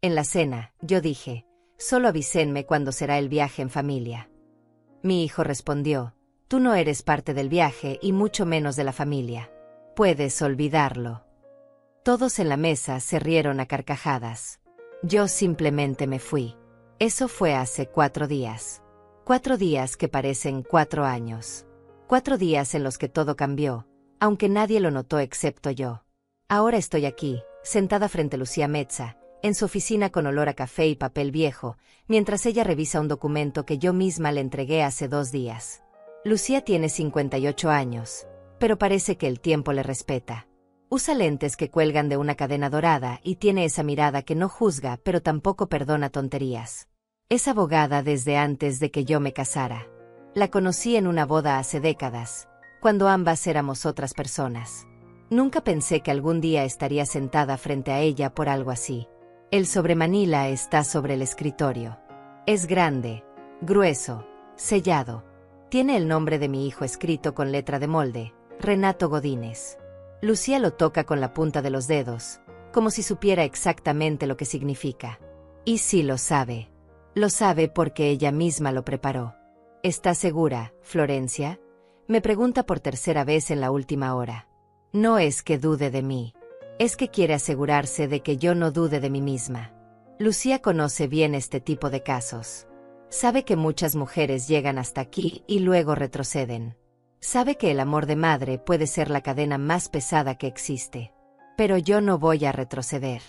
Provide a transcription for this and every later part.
En la cena, yo dije, solo avísenme cuándo será el viaje en familia. Mi hijo respondió, tú no eres parte del viaje y mucho menos de la familia. Puedes olvidarlo. Todos en la mesa se rieron a carcajadas. Yo simplemente me fui. Eso fue hace 4 días. 4 días que parecen 4 años. 4 días en los que todo cambió, aunque nadie lo notó excepto yo. Ahora estoy aquí, sentada frente a Lucía Mezza, en su oficina con olor a café y papel viejo, mientras ella revisa un documento que yo misma le entregué hace 2 días. Lucía tiene 58 años, pero parece que el tiempo le respeta. Usa lentes que cuelgan de una cadena dorada y tiene esa mirada que no juzga pero tampoco perdona tonterías. Es abogada desde antes de que yo me casara. La conocí en una boda hace décadas, cuando ambas éramos otras personas. Nunca pensé que algún día estaría sentada frente a ella por algo así. El sobremanila está sobre el escritorio. Es grande, grueso, sellado. Tiene el nombre de mi hijo escrito con letra de molde, Renato Godínez. Lucía lo toca con la punta de los dedos, como si supiera exactamente lo que significa. Y sí lo sabe. Lo sabe porque ella misma lo preparó. ¿Estás segura, Florencia? Me pregunta por tercera vez en la última hora. No es que dude de mí. Es que quiere asegurarse de que yo no dude de mí misma. Lucía conoce bien este tipo de casos. Sabe que muchas mujeres llegan hasta aquí y luego retroceden. Sabe que el amor de madre puede ser la cadena más pesada que existe. Pero yo no voy a retroceder.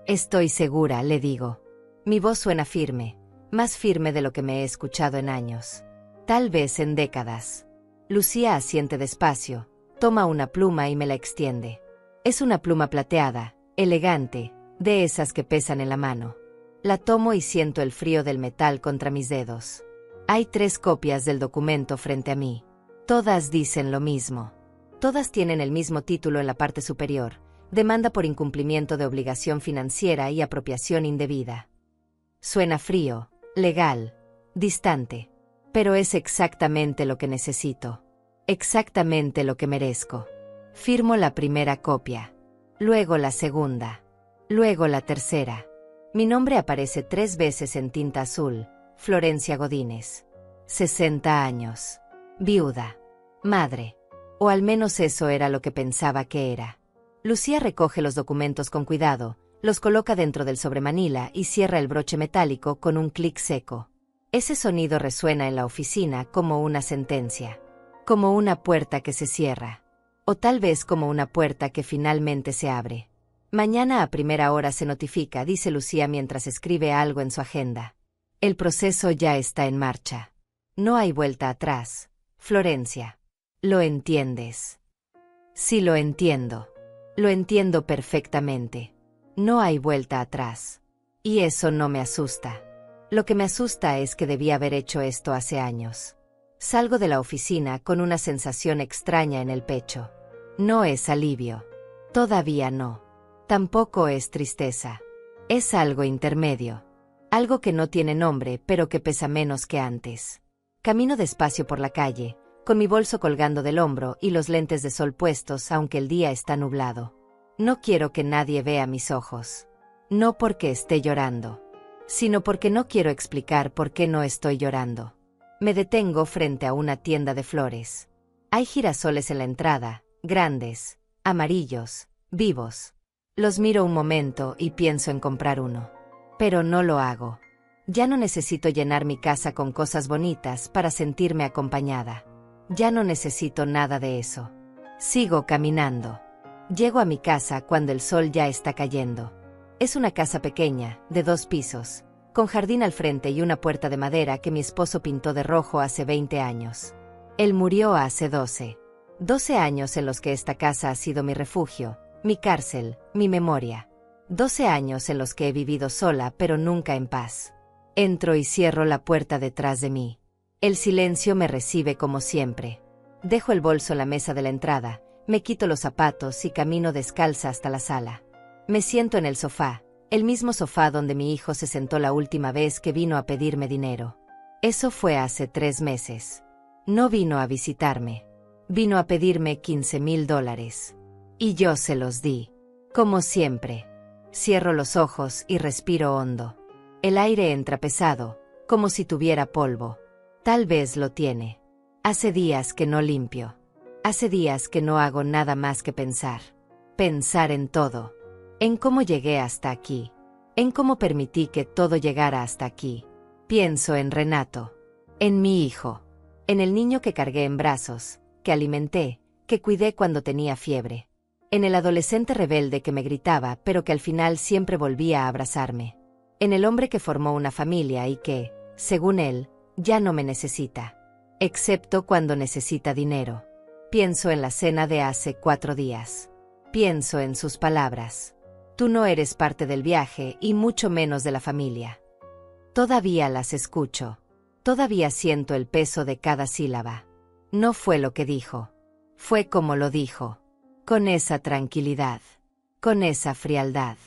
Estoy segura, le digo. Mi voz suena firme, más firme de lo que me he escuchado en años. Tal vez en décadas. Lucía asiente despacio, toma una pluma y me la extiende. Es una pluma plateada, elegante, de esas que pesan en la mano. La tomo y siento el frío del metal contra mis dedos. Hay 3 copias del documento frente a mí. Todas dicen lo mismo. Todas tienen el mismo título en la parte superior: demanda por incumplimiento de obligación financiera y apropiación indebida. Suena frío, legal, distante. Pero es exactamente lo que necesito. Exactamente lo que merezco. Firmo la primera copia. Luego la segunda. Luego la tercera. Mi nombre aparece 3 veces en tinta azul. Florencia Godínez. 60 años. Viuda. Madre. O al menos eso era lo que pensaba que era. Lucía recoge los documentos con cuidado, los coloca dentro del sobremanila y cierra el broche metálico con un clic seco. Ese sonido resuena en la oficina como una sentencia. Como una puerta que se cierra. O tal vez como una puerta que finalmente se abre. Mañana a primera hora se notifica, dice Lucía mientras escribe algo en su agenda. El proceso ya está en marcha. No hay vuelta atrás. Florencia. ¿Lo entiendes? Sí, lo entiendo. Lo entiendo perfectamente. No hay vuelta atrás. Y eso no me asusta. Lo que me asusta es que debí haber hecho esto hace años. Salgo de la oficina con una sensación extraña en el pecho. No es alivio. Todavía no. Tampoco es tristeza. Es algo intermedio. Algo que no tiene nombre pero que pesa menos que antes. Camino despacio por la calle, con mi bolso colgando del hombro y los lentes de sol puestos aunque el día está nublado. No quiero que nadie vea mis ojos. No porque esté llorando, sino porque no quiero explicar por qué no estoy llorando. Me detengo frente a una tienda de flores. Hay girasoles en la entrada, grandes, amarillos, vivos. Los miro un momento y pienso en comprar uno. Pero no lo hago. Ya no necesito llenar mi casa con cosas bonitas para sentirme acompañada. Ya no necesito nada de eso. Sigo caminando. Llego a mi casa cuando el sol ya está cayendo. Es una casa pequeña, de 2 pisos, con jardín al frente y una puerta de madera que mi esposo pintó de rojo hace 20 años. Él murió hace 12. 12 años en los que esta casa ha sido mi refugio, mi cárcel, mi memoria. 12 años en los que he vivido sola pero nunca en paz. Entro y cierro la puerta detrás de mí. El silencio me recibe como siempre. Dejo el bolso en la mesa de la entrada, me quito los zapatos y camino descalza hasta la sala. Me siento en el sofá, el mismo sofá donde mi hijo se sentó la última vez que vino a pedirme dinero. Eso fue hace 3 meses. No vino a visitarme. Vino a pedirme $15,000. Y yo se los di. Como siempre. Cierro los ojos y respiro hondo. El aire entra pesado, como si tuviera polvo. Tal vez lo tiene. Hace días que no limpio. Hace días que no hago nada más que pensar. Pensar en todo. En cómo llegué hasta aquí. En cómo permití que todo llegara hasta aquí. Pienso en Renato. En mi hijo. En el niño que cargué en brazos, que alimenté, que cuidé cuando tenía fiebre. En el adolescente rebelde que me gritaba pero que al final siempre volvía a abrazarme. En el hombre que formó una familia y que, según él, ya no me necesita. Excepto cuando necesita dinero. Pienso en la cena de hace 4 días. Pienso en sus palabras. Tú no eres parte del viaje y mucho menos de la familia. Todavía las escucho. Todavía siento el peso de cada sílaba. No fue lo que dijo. Fue como lo dijo. Con esa tranquilidad. Con esa frialdad.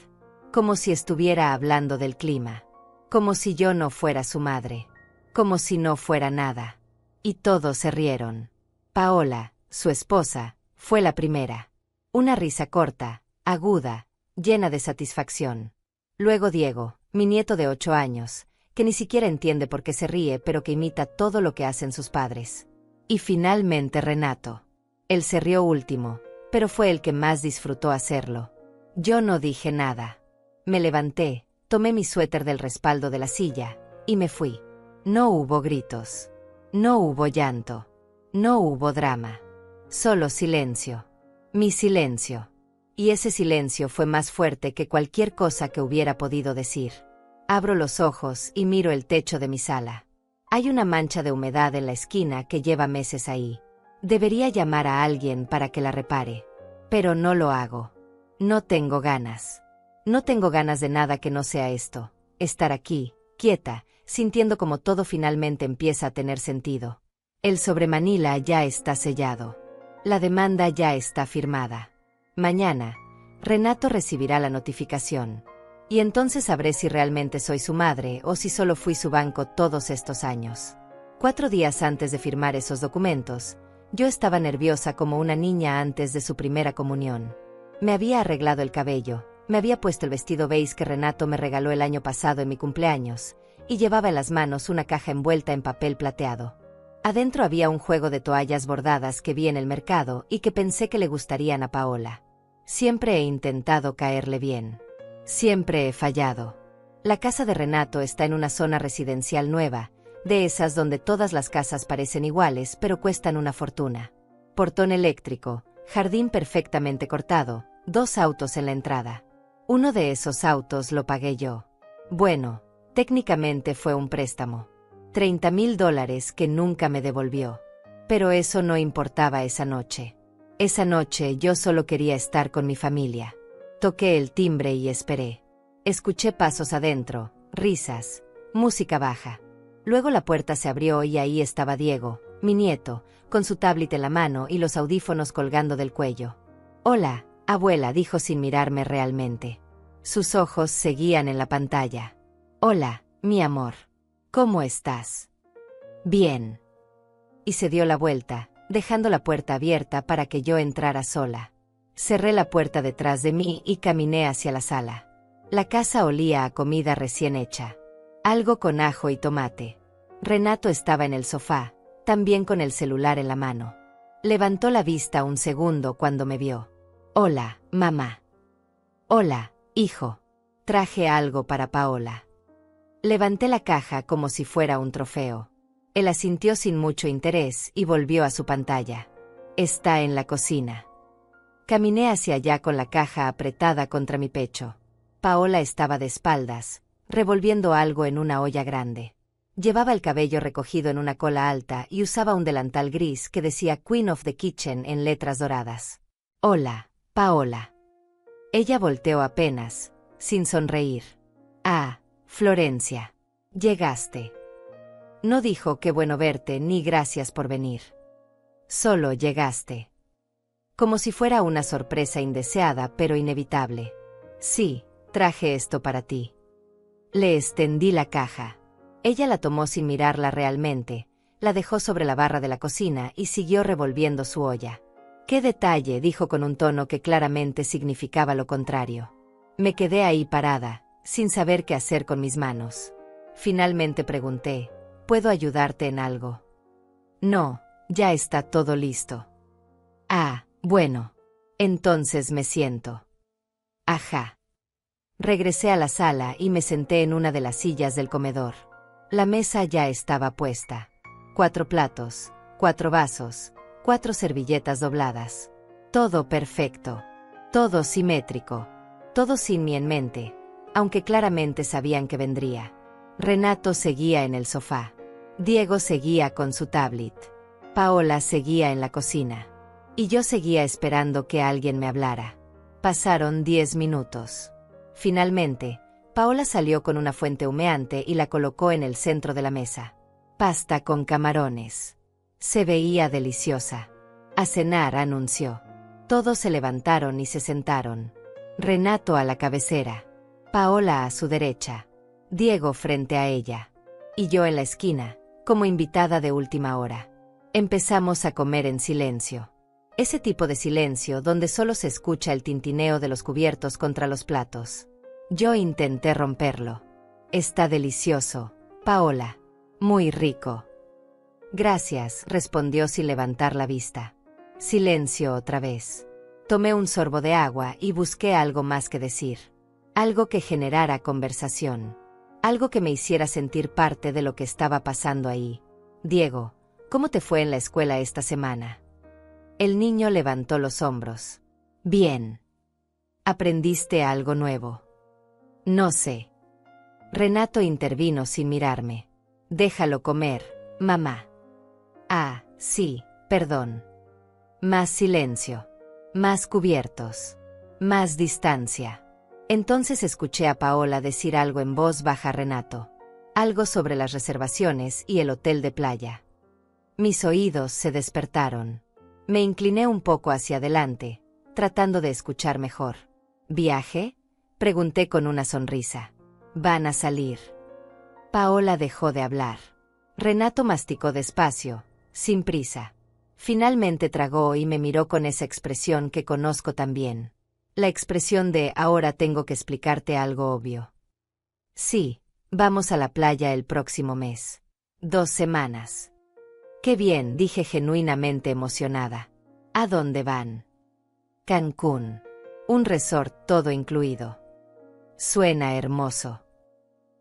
Como si estuviera hablando del clima. Como si yo no fuera su madre. Como si no fuera nada. Y todos se rieron. Paola, su esposa, fue la primera. Una risa corta, aguda, llena de satisfacción. Luego Diego, mi nieto de 8 años, que ni siquiera entiende por qué se ríe pero que imita todo lo que hacen sus padres. Y finalmente Renato. Él se rió último, pero fue el que más disfrutó hacerlo. Yo no dije nada. Me levanté, tomé mi suéter del respaldo de la silla, y me fui. No hubo gritos. No hubo llanto. No hubo drama. Solo silencio. Mi silencio. Y ese silencio fue más fuerte que cualquier cosa que hubiera podido decir. Abro los ojos y miro el techo de mi sala. Hay una mancha de humedad en la esquina que lleva meses ahí. Debería llamar a alguien para que la repare. Pero no lo hago. No tengo ganas. No tengo ganas de nada que no sea esto. Estar aquí, quieta, sintiendo como todo finalmente empieza a tener sentido. El sobre Manila ya está sellado. La demanda ya está firmada. Mañana, Renato recibirá la notificación. Y entonces sabré si realmente soy su madre o si solo fui su banco todos estos años. 4 días antes de firmar esos documentos, yo estaba nerviosa como una niña antes de su primera comunión. Me había arreglado el cabello, me había puesto el vestido beige que Renato me regaló el año pasado en mi cumpleaños, y llevaba en las manos una caja envuelta en papel plateado. Adentro había un juego de toallas bordadas que vi en el mercado y que pensé que le gustarían a Paola. Siempre he intentado caerle bien. Siempre he fallado. La casa de Renato está en una zona residencial nueva, de esas donde todas las casas parecen iguales pero cuestan una fortuna. Portón eléctrico, jardín perfectamente cortado, 2 autos en la entrada. Uno de esos autos lo pagué yo. Bueno, técnicamente fue un préstamo. $30,000 que nunca me devolvió. Pero eso no importaba esa noche. Esa noche yo solo quería estar con mi familia. Toqué el timbre y esperé. Escuché pasos adentro, risas, música baja. Luego la puerta se abrió y ahí estaba Diego, mi nieto, con su tablet en la mano y los audífonos colgando del cuello. «Hola, abuela», dijo sin mirarme realmente. Sus ojos seguían en la pantalla. «Hola, mi amor. ¿Cómo estás?» «Bien». Y se dio la vuelta, dejando la puerta abierta para que yo entrara sola. Cerré la puerta detrás de mí y caminé hacia la sala. La casa olía a comida recién hecha. Algo con ajo y tomate. Renato estaba en el sofá, también con el celular en la mano. Levantó la vista un segundo cuando me vio. «Hola, mamá». «Hola, hijo. Traje algo para Paola». Levanté la caja como si fuera un trofeo. Él asintió sin mucho interés y volvió a su pantalla. «Está en la cocina». Caminé hacia allá con la caja apretada contra mi pecho. Paola estaba de espaldas, revolviendo algo en una olla grande. Llevaba el cabello recogido en una cola alta y usaba un delantal gris que decía Queen of the Kitchen en letras doradas. «Hola, Paola». Ella volteó apenas, sin sonreír. «Ah, Florencia. Llegaste». No dijo «qué bueno verte» ni «gracias por venir». Solo llegaste. Como si fuera una sorpresa indeseada pero inevitable. «Sí, traje esto para ti». Le extendí la caja. Ella la tomó sin mirarla realmente, la dejó sobre la barra de la cocina y siguió revolviendo su olla. «¡Qué detalle!», dijo con un tono que claramente significaba lo contrario. Me quedé ahí parada, sin saber qué hacer con mis manos. Finalmente pregunté, ¿puedo ayudarte en algo? No, ya está todo listo. Ah, bueno. Entonces me siento. Ajá. Regresé a la sala y me senté en una de las sillas del comedor. La mesa ya estaba puesta. 4 platos, 4 vasos, 4 servilletas dobladas. Todo perfecto. Todo simétrico. Todo sin mí en mente, aunque claramente sabían que vendría. Renato seguía en el sofá. Diego seguía con su tablet. Paola seguía en la cocina. Y yo seguía esperando que alguien me hablara. Pasaron 10 minutos. Finalmente, Paola salió con una fuente humeante y la colocó en el centro de la mesa. Pasta con camarones. Se veía deliciosa. A cenar, anunció. Todos se levantaron y se sentaron. Renato a la cabecera. Paola a su derecha. Diego frente a ella. Y yo en la esquina, como invitada de última hora. Empezamos a comer en silencio. Ese tipo de silencio donde solo se escucha el tintineo de los cubiertos contra los platos. Yo intenté romperlo. Está delicioso, Paola. Muy rico. Gracias, respondió sin levantar la vista. Silencio otra vez. Tomé un sorbo de agua y busqué algo más que decir. Algo que generara conversación. Algo que me hiciera sentir parte de lo que estaba pasando ahí. Diego, ¿cómo te fue en la escuela esta semana? El niño levantó los hombros. Bien. ¿Aprendiste algo nuevo? No sé. Renato intervino sin mirarme. Déjalo comer, mamá. Ah, sí, perdón. Más silencio. Más cubiertos. Más distancia. Entonces escuché a Paola decir algo en voz baja a Renato. Algo sobre las reservaciones y el hotel de playa. Mis oídos se despertaron. Me incliné un poco hacia adelante, tratando de escuchar mejor. ¿Viaje? Pregunté con una sonrisa. Van a salir. Paola dejó de hablar. Renato masticó despacio, sin prisa. Finalmente tragó y me miró con esa expresión que conozco tan bien. La expresión de ahora tengo que explicarte algo obvio. Sí, vamos a la playa el próximo mes. 2 semanas. Qué bien, dije genuinamente emocionada. ¿A dónde van? Cancún. Un resort todo incluido. Suena hermoso.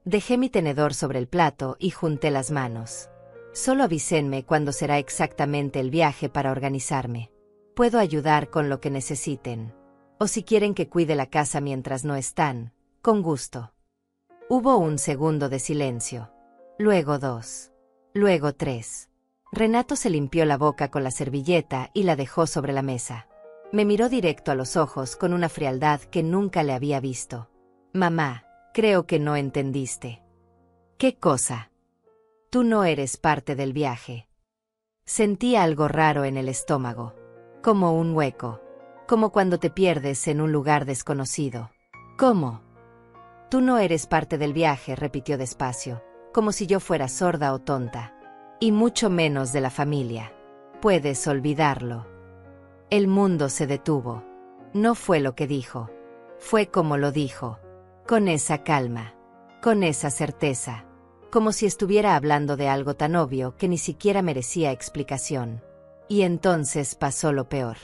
Dejé mi tenedor sobre el plato y junté las manos. Solo avísenme cuándo será exactamente el viaje para organizarme. Puedo ayudar con lo que necesiten. O si quieren que cuide la casa mientras no están, con gusto. Hubo un segundo de silencio. Luego 2. Luego 3. Renato se limpió la boca con la servilleta y la dejó sobre la mesa. Me miró directo a los ojos con una frialdad que nunca le había visto. Mamá, creo que no entendiste. ¿Qué cosa? Tú no eres parte del viaje. Sentí algo raro en el estómago. Como un hueco. Como cuando te pierdes en un lugar desconocido. ¿Cómo? Tú no eres parte del viaje, repitió despacio, como si yo fuera sorda o tonta. Y mucho menos de la familia. Puedes olvidarlo. El mundo se detuvo. No fue lo que dijo. Fue como lo dijo. Con esa calma. Con esa certeza. Como si estuviera hablando de algo tan obvio que ni siquiera merecía explicación. Y entonces pasó lo peor.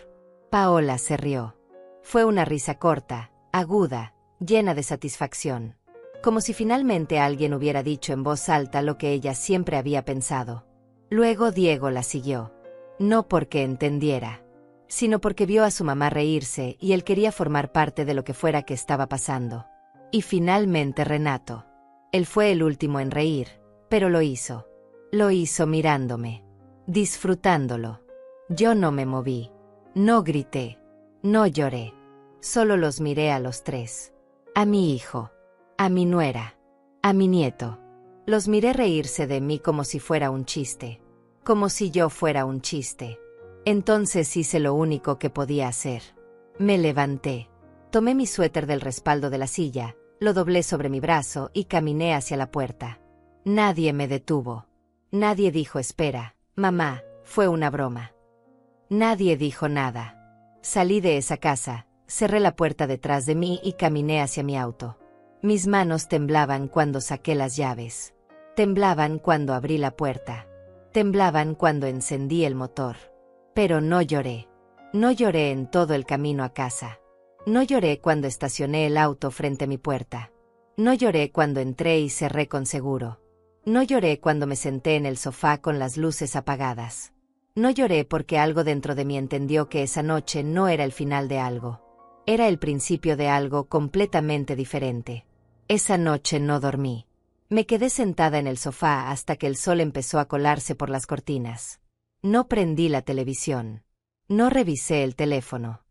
Paola se rió. Fue una risa corta, aguda, llena de satisfacción. Como si finalmente alguien hubiera dicho en voz alta lo que ella siempre había pensado. Luego Diego la siguió. No porque entendiera, sino porque vio a su mamá reírse y él quería formar parte de lo que fuera que estaba pasando. Y finalmente Renato. Él fue el último en reír, pero lo hizo. Lo hizo mirándome, disfrutándolo. Yo no me moví, no grité, no lloré. Solo los miré a los 3. A mi hijo, a mi nuera, a mi nieto. Los miré reírse de mí como si fuera un chiste, como si yo fuera un chiste. Entonces hice lo único que podía hacer. Me levanté, tomé mi suéter del respaldo de la silla, lo doblé sobre mi brazo y caminé hacia la puerta. Nadie me detuvo. Nadie dijo espera, mamá, fue una broma. Nadie dijo nada. Salí de esa casa, Cerré la puerta detrás de mí y caminé hacia mi auto. Mis manos temblaban cuando saqué las llaves. Temblaban cuando abrí la puerta. Temblaban cuando encendí el motor. Pero no lloré. No lloré en todo el camino a casa. No lloré cuando estacioné el auto frente a mi puerta. No lloré cuando entré y cerré con seguro. No lloré cuando me senté en el sofá con las luces apagadas. No lloré porque algo dentro de mí entendió que esa noche no era el final de algo. Era el principio de algo completamente diferente. Esa noche no dormí. Me quedé sentada en el sofá hasta que el sol empezó a colarse por las cortinas. No prendí la televisión. No revisé el teléfono.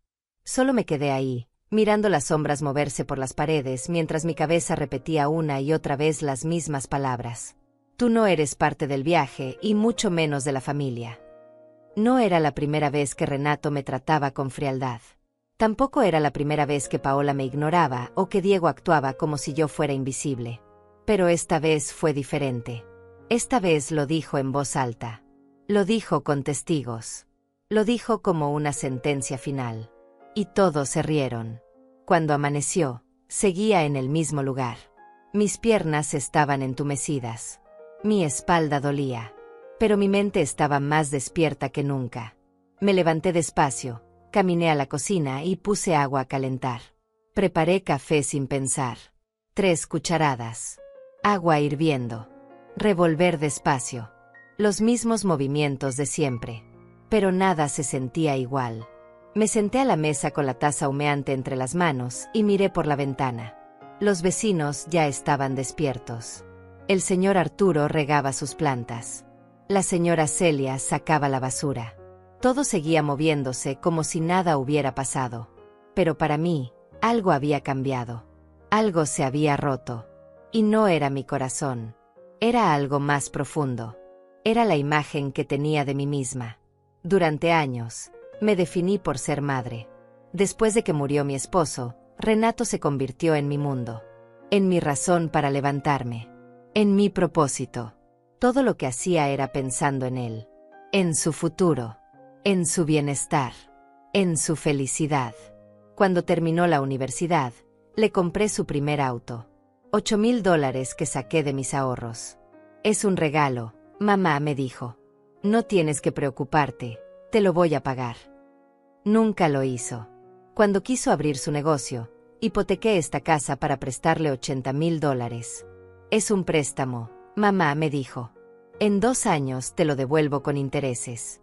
Solo me quedé ahí, mirando las sombras moverse por las paredes mientras mi cabeza repetía una y otra vez las mismas palabras. Tú no eres parte del viaje y mucho menos de la familia. No era la primera vez que Renato me trataba con frialdad. Tampoco era la primera vez que Paola me ignoraba o que Diego actuaba como si yo fuera invisible. Pero esta vez fue diferente. Esta vez lo dijo en voz alta. Lo dijo con testigos. Lo dijo como una sentencia final. Y todos se rieron. Cuando amaneció, seguía en el mismo lugar. Mis piernas estaban entumecidas. Mi espalda dolía. Pero mi mente estaba más despierta que nunca. Me levanté despacio. Caminé a la cocina y puse agua a calentar. Preparé café sin pensar. 3 cucharadas. Agua hirviendo. Revolver despacio. Los mismos movimientos de siempre. Pero nada se sentía igual. Me senté a la mesa con la taza humeante entre las manos y miré por la ventana. Los vecinos ya estaban despiertos. El señor Arturo regaba sus plantas. La señora Celia sacaba la basura. Todo seguía moviéndose como si nada hubiera pasado. Pero para mí, algo había cambiado. Algo se había roto. Y no era mi corazón. Era algo más profundo. Era la imagen que tenía de mí misma. Durante años, me definí por ser madre. Después de que murió mi esposo, Renato se convirtió en mi mundo. En mi razón para levantarme. En mi propósito. Todo lo que hacía era pensando en él. En su futuro. En su bienestar, en su felicidad. Cuando terminó la universidad, le compré su primer auto. $8,000 que saqué de mis ahorros. Es un regalo, mamá me dijo. No tienes que preocuparte, te lo voy a pagar. Nunca lo hizo. Cuando quiso abrir su negocio, hipotequé esta casa para prestarle $80,000. Es un préstamo, mamá me dijo. En 2 años te lo devuelvo con intereses.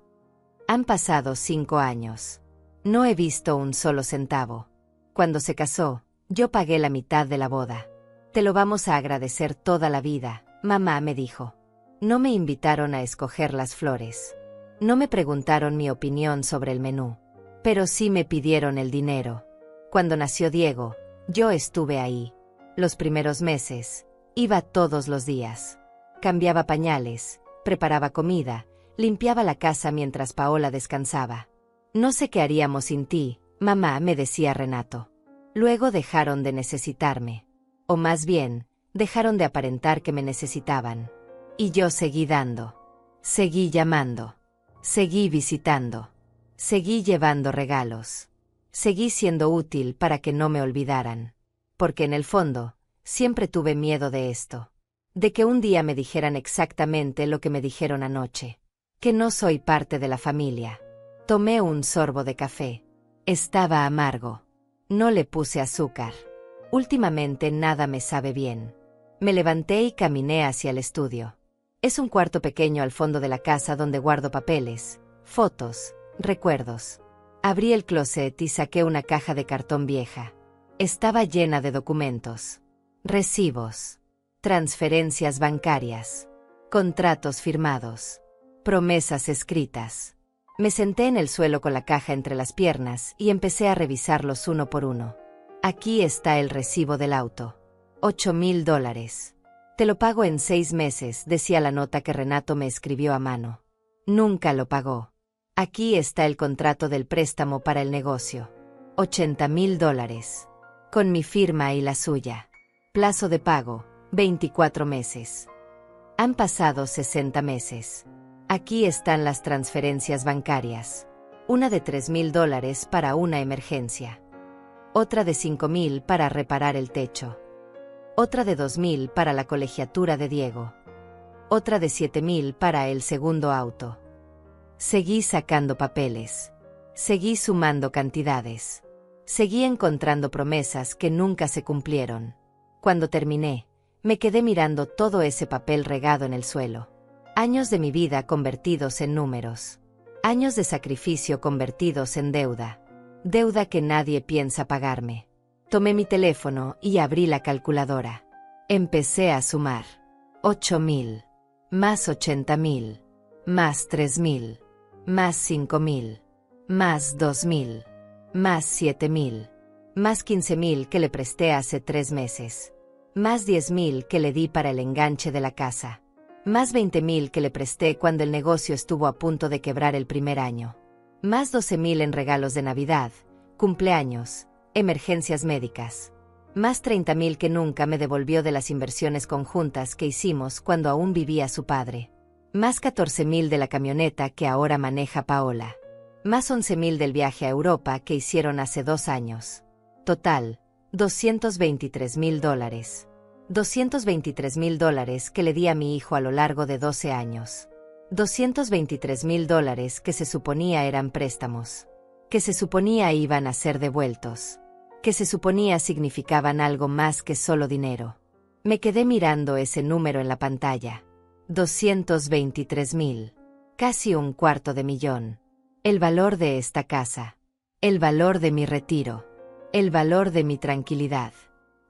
Han pasado 5 años. No he visto un solo centavo. Cuando se casó, yo pagué la mitad de la boda. Te lo vamos a agradecer toda la vida, mamá me dijo. No me invitaron a escoger las flores. No me preguntaron mi opinión sobre el menú. Pero sí me pidieron el dinero. Cuando nació Diego, yo estuve ahí. Los primeros meses, iba todos los días. Cambiaba pañales, preparaba comida, limpiaba la casa mientras Paola descansaba. No sé qué haríamos sin ti, mamá me decía Renato. Luego dejaron de necesitarme. O más bien, dejaron de aparentar que me necesitaban. Y yo seguí dando. Seguí llamando. Seguí visitando. Seguí llevando regalos. Seguí siendo útil para que no me olvidaran. Porque en el fondo, siempre tuve miedo de esto. De que un día me dijeran exactamente lo que me dijeron anoche. Que no soy parte de la familia. Tomé un sorbo de café. Estaba amargo. No le puse azúcar. Últimamente nada me sabe bien. Me levanté y caminé hacia el estudio. Es un cuarto pequeño al fondo de la casa donde guardo papeles, fotos, recuerdos. Abrí el closet y saqué una caja de cartón vieja. Estaba llena de documentos. Recibos. Transferencias bancarias. Contratos firmados. Promesas escritas. Me senté en el suelo con la caja entre las piernas y empecé a revisarlos uno por uno. Aquí está el recibo del auto. $8,000. Te lo pago en 6 meses, decía la nota que Renato me escribió a mano. Nunca lo pagó. Aquí está el contrato del préstamo para el negocio. $80,000. Con mi firma y la suya. Plazo de pago, 24 meses. Han pasado 60 meses. Aquí están las transferencias bancarias. Una de $3,000 para una emergencia. otra de 5.000 para reparar el techo, otra de 2.000 para la colegiatura de Diego, otra de 7.000 para el segundo auto. Seguí sacando papeles. Seguí sumando cantidades. Seguí encontrando promesas que nunca se cumplieron. Cuando terminé, me quedé mirando todo ese papel regado en el suelo. Años de mi vida convertidos en números. Años de sacrificio convertidos en deuda. Deuda que nadie piensa pagarme. Tomé mi teléfono y abrí la calculadora. Empecé a sumar. 8.000. Más 80.000. Más 3.000. Más 5.000. Más 2.000. Más 7.000. Más 15.000 que le presté hace 3 meses. Más 10.000 que le di para el enganche de la casa. Más 20.000 que le presté cuando el negocio estuvo a punto de quebrar el primer año. Más 12.000 en regalos de Navidad, cumpleaños, emergencias médicas. Más 30.000 que nunca me devolvió de las inversiones conjuntas que hicimos cuando aún vivía su padre. Más 14.000 de la camioneta que ahora maneja Paola. Más 11.000 del viaje a Europa que hicieron hace 2 años. Total, $223.000. $223.000 que le di a mi hijo a lo largo de 12 años. $223.000 que se suponía eran préstamos. Que se suponía iban a ser devueltos. Que se suponía significaban algo más que solo dinero. Me quedé mirando ese número en la pantalla. 223.000. Casi $250.000. El valor de esta casa. El valor de mi retiro. El valor de mi tranquilidad.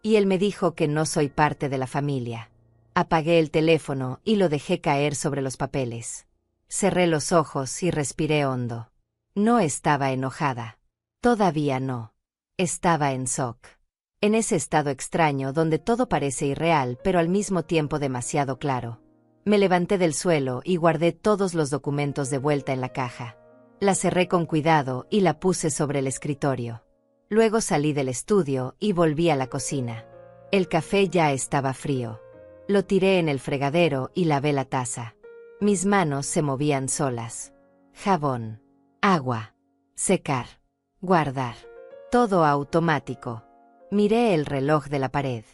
Y él me dijo que no soy parte de la familia. Apagué el teléfono y lo dejé caer sobre los papeles. Cerré los ojos y respiré hondo. No estaba enojada. Todavía no. Estaba en shock. En ese estado extraño donde todo parece irreal pero al mismo tiempo demasiado claro. Me levanté del suelo y guardé todos los documentos de vuelta en la caja. La cerré con cuidado y la puse sobre el escritorio. Luego salí del estudio y volví a la cocina. El café ya estaba frío. Lo tiré en el fregadero y lavé la taza. Mis manos se movían solas. Jabón. Agua. Secar. Guardar. Todo automático. Miré el reloj de la pared.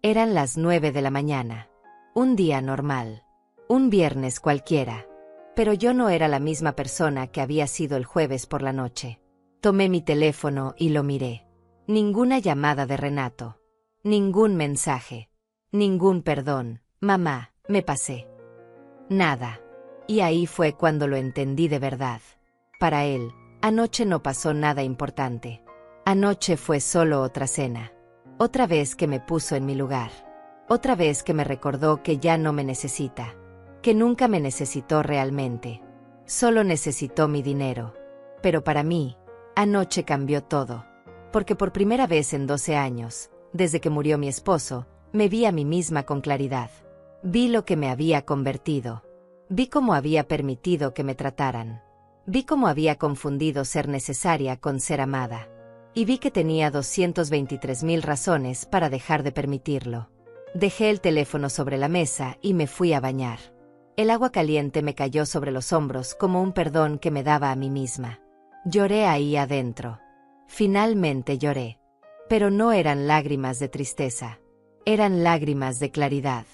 Eran las 9 de la mañana. Un día normal. Un viernes cualquiera. Pero yo no era la misma persona que había sido el jueves por la noche. Tomé mi teléfono y lo miré. Ninguna llamada de Renato. Ningún mensaje. Ningún perdón. Mamá, me pasé. Nada. Y ahí fue cuando lo entendí de verdad. Para él, anoche no pasó nada importante. Anoche fue solo otra cena. Otra vez que me puso en mi lugar. Otra vez que me recordó que ya no me necesita. Que nunca me necesitó realmente. Solo necesitó mi dinero. Pero para mí, anoche cambió todo. Porque por primera vez en 12 años, desde que murió mi esposo, me vi a mí misma con claridad. Vi lo que me había convertido. Vi cómo había permitido que me trataran. Vi cómo había confundido ser necesaria con ser amada. Y vi que tenía 223.000 razones para dejar de permitirlo. Dejé el teléfono sobre la mesa y me fui a bañar. El agua caliente me cayó sobre los hombros como un perdón que me daba a mí misma. Lloré ahí adentro. Finalmente lloré. Pero no eran lágrimas de tristeza. Eran lágrimas de claridad.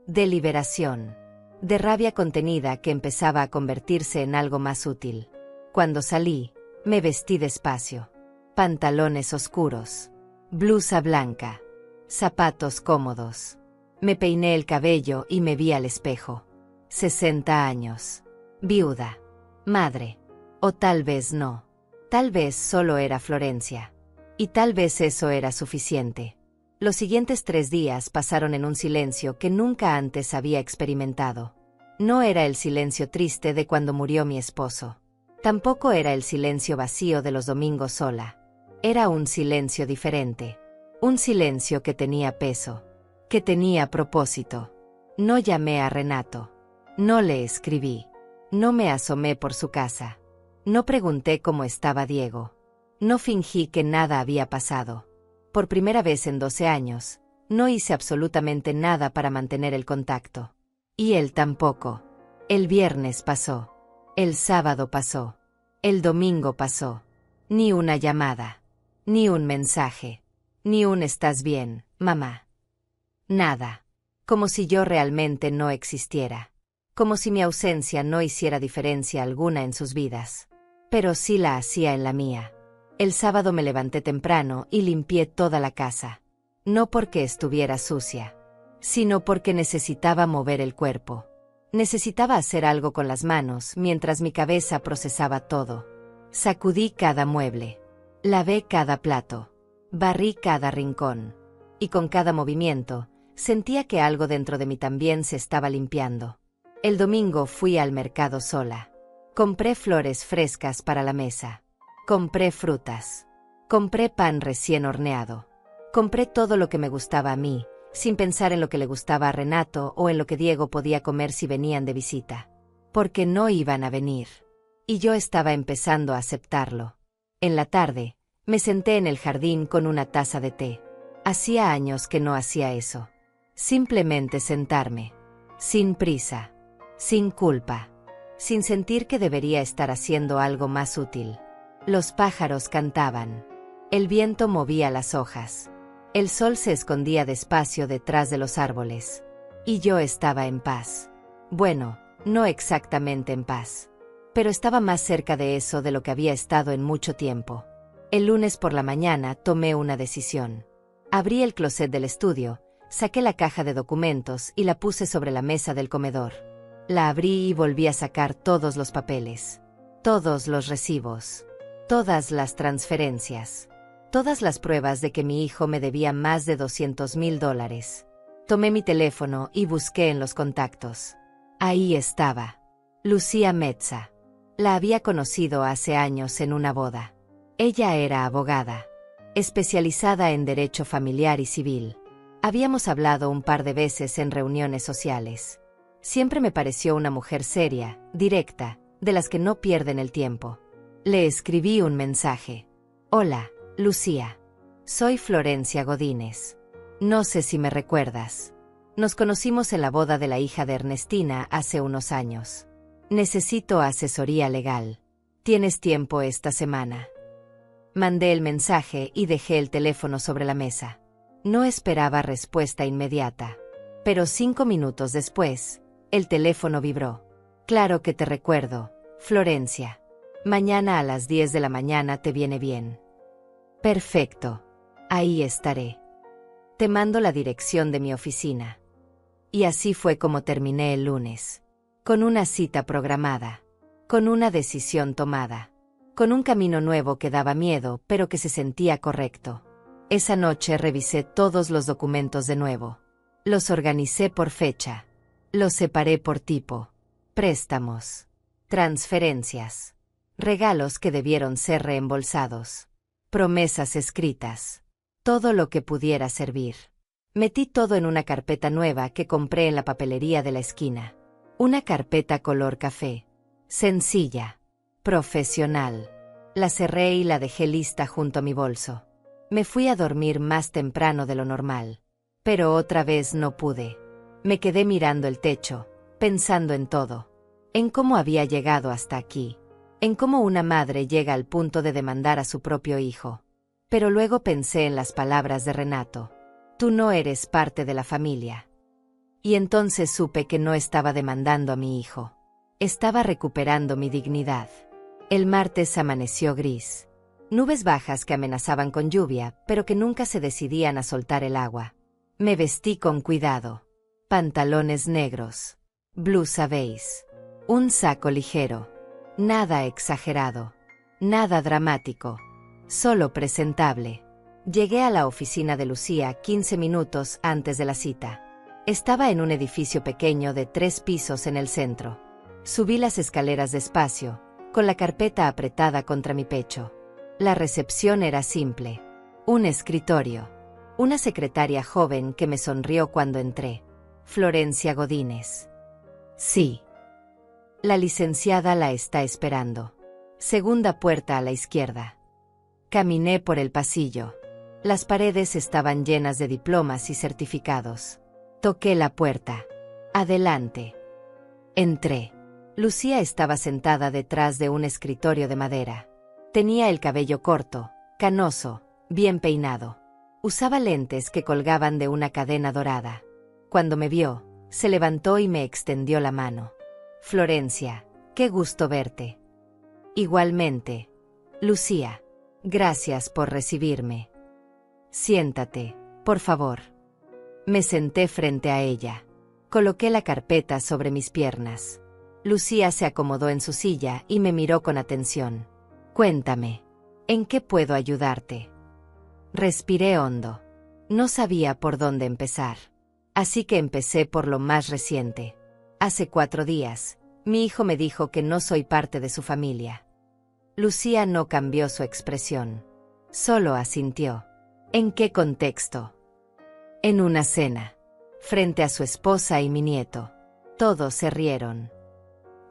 De liberación. De rabia contenida que empezaba a convertirse en algo más útil. Cuando salí, me vestí despacio. Pantalones oscuros. Blusa blanca. Zapatos cómodos. Me peiné el cabello y me vi al espejo. 60 años. Viuda. Madre. O tal vez no. Tal vez solo era Florencia. Y tal vez eso era suficiente. Los siguientes 3 días pasaron en un silencio que nunca antes había experimentado. No era el silencio triste de cuando murió mi esposo. Tampoco era el silencio vacío de los domingos sola. Era un silencio diferente. Un silencio que tenía peso. Que tenía propósito. No llamé a Renato. No le escribí. No me asomé por su casa. No pregunté cómo estaba Diego. No fingí que nada había pasado. Por primera vez en 12 años, no hice absolutamente nada para mantener el contacto. Y él tampoco. El viernes pasó. El sábado pasó. El domingo pasó. Ni una llamada. Ni un mensaje. Ni un «¿estás bien, mamá?» Nada. Como si yo realmente no existiera. Como si mi ausencia no hiciera diferencia alguna en sus vidas. Pero sí la hacía en la mía. El sábado me levanté temprano y limpié toda la casa. No porque estuviera sucia, sino porque necesitaba mover el cuerpo. Necesitaba hacer algo con las manos mientras mi cabeza procesaba todo. Sacudí cada mueble. Lavé cada plato. Barrí cada rincón. Y con cada movimiento, sentía que algo dentro de mí también se estaba limpiando. El domingo fui al mercado sola. Compré flores frescas para la mesa. Compré frutas. Compré pan recién horneado. Compré todo lo que me gustaba a mí, sin pensar en lo que le gustaba a Renato o en lo que Diego podía comer si venían de visita. Porque no iban a venir. Y yo estaba empezando a aceptarlo. En la tarde, me senté en el jardín con una taza de té. Hacía años que no hacía eso. Simplemente sentarme. Sin prisa. Sin culpa. Sin sentir que debería estar haciendo algo más útil. Los pájaros cantaban. El viento movía las hojas. El sol se escondía despacio detrás de los árboles. Y yo estaba en paz. Bueno, no exactamente en paz. Pero estaba más cerca de eso de lo que había estado en mucho tiempo. El lunes por la mañana tomé una decisión. Abrí el closet del estudio, saqué la caja de documentos y la puse sobre la mesa del comedor. La abrí y volví a sacar todos los papeles. Todos los recibos. Todas las transferencias. Todas las pruebas de que mi hijo me debía más de $200,000. Tomé mi teléfono y busqué en los contactos. Ahí estaba. Lucía Mezza. La había conocido hace años en una boda. Ella era abogada, especializada en derecho familiar y civil. Habíamos hablado un par de veces en reuniones sociales. Siempre me pareció una mujer seria, directa, de las que no pierden el tiempo. Le escribí un mensaje. Hola, Lucía. Soy Florencia Godínez. No sé si me recuerdas. Nos conocimos en la boda de la hija de Ernestina hace unos años. Necesito asesoría legal. ¿Tienes tiempo esta semana? Mandé el mensaje y dejé el teléfono sobre la mesa. No esperaba respuesta inmediata. Pero 5 minutos después, el teléfono vibró. Claro que te recuerdo, Florencia. Mañana a las 10 de la mañana te viene bien. Perfecto. Ahí estaré. Te mando la dirección de mi oficina. Y así fue como terminé el lunes. Con una cita programada. Con una decisión tomada. Con un camino nuevo que daba miedo, pero que se sentía correcto. Esa noche revisé todos los documentos de nuevo. Los organicé por fecha. Los separé por tipo. Préstamos. Transferencias. Regalos que debieron ser reembolsados. Promesas escritas. Todo lo que pudiera servir. Metí todo en una carpeta nueva que compré en la papelería de la esquina. Una carpeta color café. Sencilla. Profesional. La cerré y la dejé lista junto a mi bolso. Me fui a dormir más temprano de lo normal. Pero otra vez no pude. Me quedé mirando el techo, pensando en todo. En cómo había llegado hasta aquí. En cómo una madre llega al punto de demandar a su propio hijo. Pero luego pensé en las palabras de Renato. Tú no eres parte de la familia. Y entonces supe que no estaba demandando a mi hijo. Estaba recuperando mi dignidad. El martes amaneció gris. Nubes bajas que amenazaban con lluvia, pero que nunca se decidían a soltar el agua. Me vestí con cuidado. Pantalones negros. Blusa beige. Un saco ligero. Nada exagerado. Nada dramático. Solo presentable. Llegué a la oficina de Lucía 15 minutos antes de la cita. Estaba en un edificio pequeño de 3 pisos en el centro. Subí las escaleras despacio, con la carpeta apretada contra mi pecho. La recepción era simple. Un escritorio. Una secretaria joven que me sonrió cuando entré. Florencia Godínez. Sí. La licenciada la está esperando. Segunda puerta a la izquierda. Caminé por el pasillo. Las paredes estaban llenas de diplomas y certificados. Toqué la puerta. Adelante. Entré. Lucía estaba sentada detrás de un escritorio de madera. Tenía el cabello corto, canoso, bien peinado. Usaba lentes que colgaban de una cadena dorada. Cuando me vio, se levantó y me extendió la mano. Florencia, qué gusto verte. Igualmente. Lucía, gracias por recibirme. Siéntate, por favor. Me senté frente a ella. Coloqué la carpeta sobre mis piernas. Lucía se acomodó en su silla y me miró con atención. Cuéntame, ¿en qué puedo ayudarte? Respiré hondo. No sabía por dónde empezar. Así que empecé por lo más reciente. Hace 4 días, mi hijo me dijo que no soy parte de su familia. Lucía no cambió su expresión. Solo asintió. ¿En qué contexto? En una cena. Frente a su esposa y mi nieto. Todos se rieron.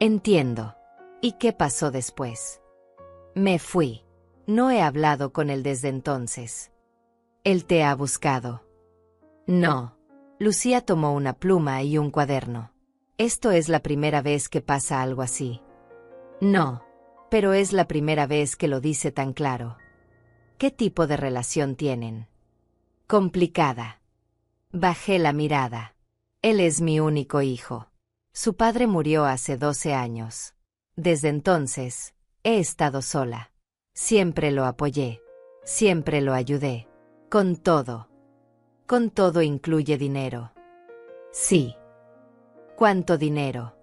Entiendo. ¿Y qué pasó después? Me fui. No he hablado con él desde entonces. ¿Él te ha buscado? No. Lucía tomó una pluma y un cuaderno. ¿Esto es la primera vez que pasa algo así? No. Pero es la primera vez que lo dice tan claro. ¿Qué tipo de relación tienen? Complicada. Bajé la mirada. Él es mi único hijo. Su padre murió hace 12 años. Desde entonces, he estado sola. Siempre lo apoyé. Siempre lo ayudé. Con todo. Con todo incluye dinero. Sí. ¿Cuánto dinero?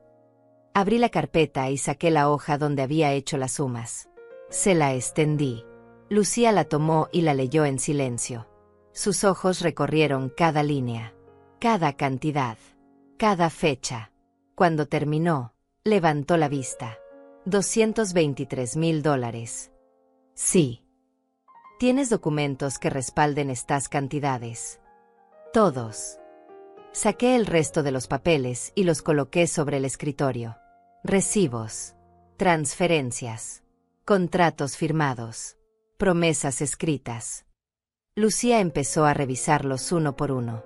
Abrí la carpeta y saqué la hoja donde había hecho las sumas. Se la extendí. Lucía la tomó y la leyó en silencio. Sus ojos recorrieron cada línea, cada cantidad, cada fecha. Cuando terminó, levantó la vista. $223,000. Sí. ¿Tienes documentos que respalden estas cantidades? Todos. Saqué el resto de los papeles y los coloqué sobre el escritorio. Recibos, transferencias, contratos firmados, promesas escritas. Lucía empezó a revisarlos uno por uno.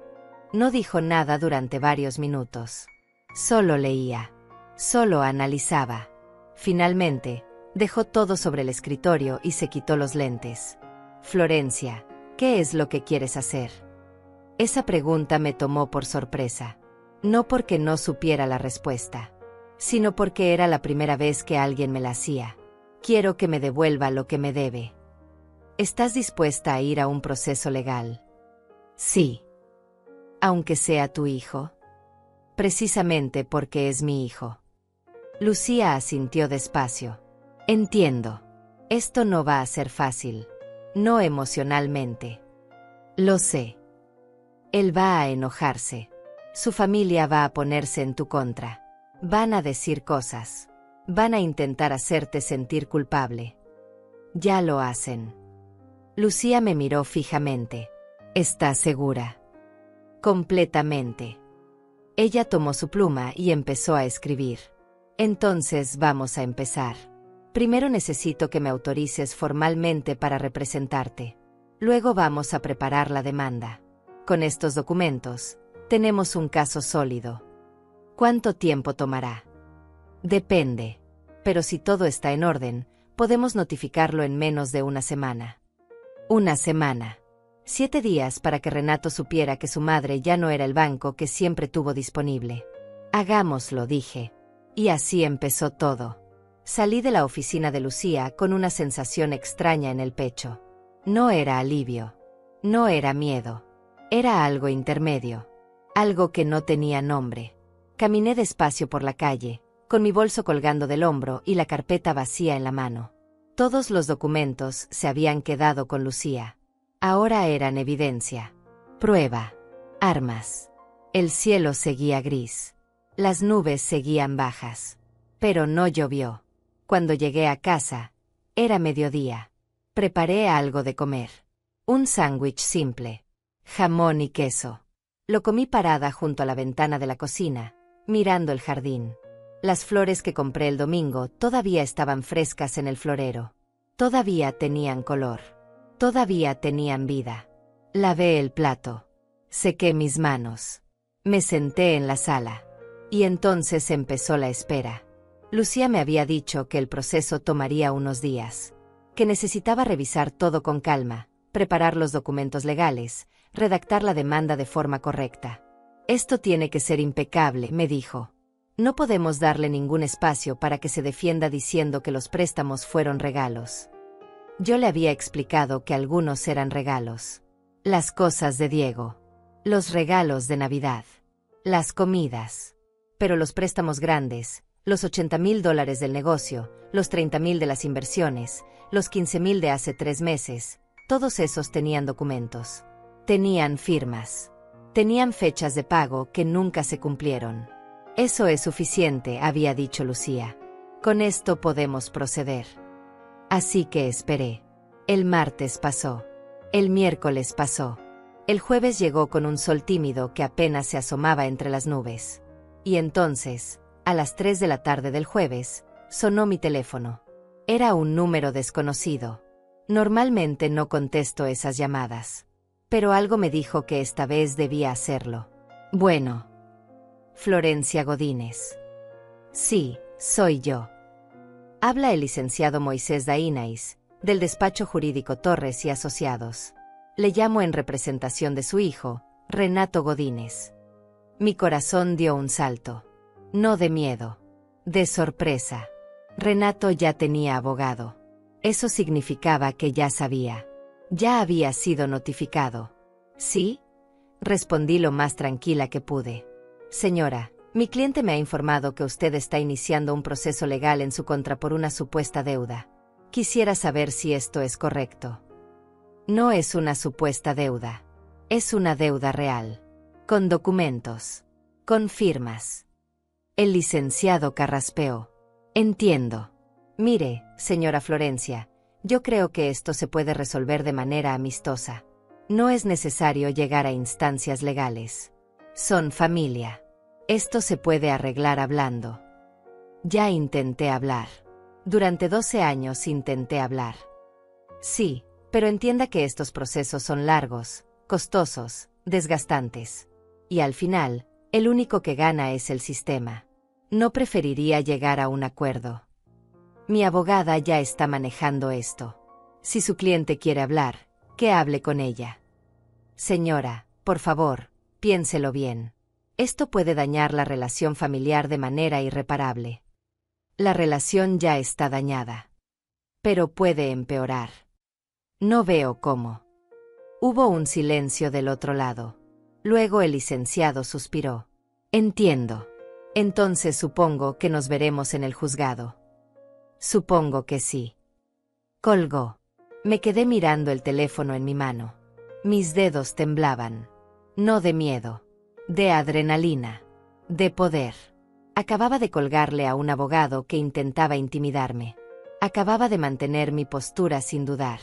No dijo nada durante varios minutos. Solo leía, solo analizaba. Finalmente, dejó todo sobre el escritorio y se quitó los lentes. Florencia, ¿qué es lo que quieres hacer? Esa pregunta me tomó por sorpresa. No porque no supiera la respuesta, sino porque era la primera vez que alguien me la hacía. Quiero que me devuelva lo que me debe. ¿Estás dispuesta a ir a un proceso legal? Sí. Aunque sea tu hijo. Precisamente porque es mi hijo. Lucía asintió despacio. Entiendo. Esto no va a ser fácil. No emocionalmente. Lo sé. Él va a enojarse. Su familia va a ponerse en tu contra. Van a decir cosas. Van a intentar hacerte sentir culpable. Ya lo hacen. Lucía me miró fijamente. ¿Estás segura? Completamente. Ella tomó su pluma y empezó a escribir. Entonces vamos a empezar. Primero necesito que me autorices formalmente para representarte. Luego vamos a preparar la demanda. Con estos documentos, tenemos un caso sólido. ¿Cuánto tiempo tomará? Depende. Pero si todo está en orden, podemos notificarlo en menos de una semana. Una semana. 7 días para que Renato supiera que su madre ya no era el banco que siempre tuvo disponible. Hagámoslo, dije. Y así empezó todo. Salí de la oficina de Lucía con una sensación extraña en el pecho. No era alivio. No era miedo. Era algo intermedio. Algo que no tenía nombre. Caminé despacio por la calle, con mi bolso colgando del hombro y la carpeta vacía en la mano. Todos los documentos se habían quedado con Lucía. Ahora eran evidencia. Prueba. Armas. El cielo seguía gris. Las nubes seguían bajas. Pero no llovió. Cuando llegué a casa, era mediodía. Preparé algo de comer. Un sándwich simple. Jamón y queso. Lo comí parada junto a la ventana de la cocina, mirando el jardín. Las flores que compré el domingo todavía estaban frescas en el florero. Todavía tenían color. Todavía tenían vida. Lavé el plato. Sequé mis manos. Me senté en la sala. Y entonces empezó la espera. Lucía me había dicho que el proceso tomaría unos días. Que necesitaba revisar todo con calma, preparar los documentos legales, redactar la demanda de forma correcta. Esto tiene que ser impecable, me dijo. No podemos darle ningún espacio para que se defienda diciendo que los préstamos fueron regalos. Yo le había explicado que algunos eran regalos. Las cosas de Diego. Los regalos de Navidad. Las comidas. Pero los préstamos grandes, los $80,000 del negocio, los $30,000 de las inversiones, los $15,000 de hace 3 meses, todos esos tenían documentos. Tenían firmas. Tenían fechas de pago que nunca se cumplieron. Eso es suficiente, había dicho Lucía. Con esto podemos proceder. Así que esperé. El martes pasó. El miércoles pasó. El jueves llegó con un sol tímido que apenas se asomaba entre las nubes. Y entonces, a las 3 de la tarde del jueves, sonó mi teléfono. Era un número desconocido. Normalmente no contesto esas llamadas. Pero algo me dijo que esta vez debía hacerlo. Bueno. Florencia Godínez. Sí, soy yo. Habla el licenciado Moisés Dainais, del despacho jurídico Torres y Asociados. Le llamo en representación de su hijo, Renato Godínez. Mi corazón dio un salto. No de miedo. De sorpresa. Renato ya tenía abogado. Eso significaba que ya sabía. Ya había sido notificado. ¿Sí? Respondí lo más tranquila que pude. Señora, mi cliente me ha informado que usted está iniciando un proceso legal en su contra por una supuesta deuda. Quisiera saber si esto es correcto. No es una supuesta deuda. Es una deuda real. Con documentos. Con firmas. El licenciado carraspeó. Entiendo. Mire, señora Florencia, yo creo que esto se puede resolver de manera amistosa. No es necesario llegar a instancias legales. Son familia. Esto se puede arreglar hablando. Ya intenté hablar. Durante 12 años intenté hablar. Sí, pero entienda que estos procesos son largos, costosos, desgastantes. Y al final, el único que gana es el sistema. No preferiría llegar a un acuerdo. Mi abogada ya está manejando esto. Si su cliente quiere hablar, que hable con ella. Señora, por favor, piénselo bien. Esto puede dañar la relación familiar de manera irreparable. La relación ya está dañada. Pero puede empeorar. No veo cómo. Hubo un silencio del otro lado. Luego el licenciado suspiró. Entiendo. Entonces supongo que nos veremos en el juzgado. Supongo que sí. Colgó. Me quedé mirando el teléfono en mi mano. Mis dedos temblaban. No de miedo. De adrenalina. De poder. Acababa de colgarle a un abogado que intentaba intimidarme. Acababa de mantener mi postura sin dudar.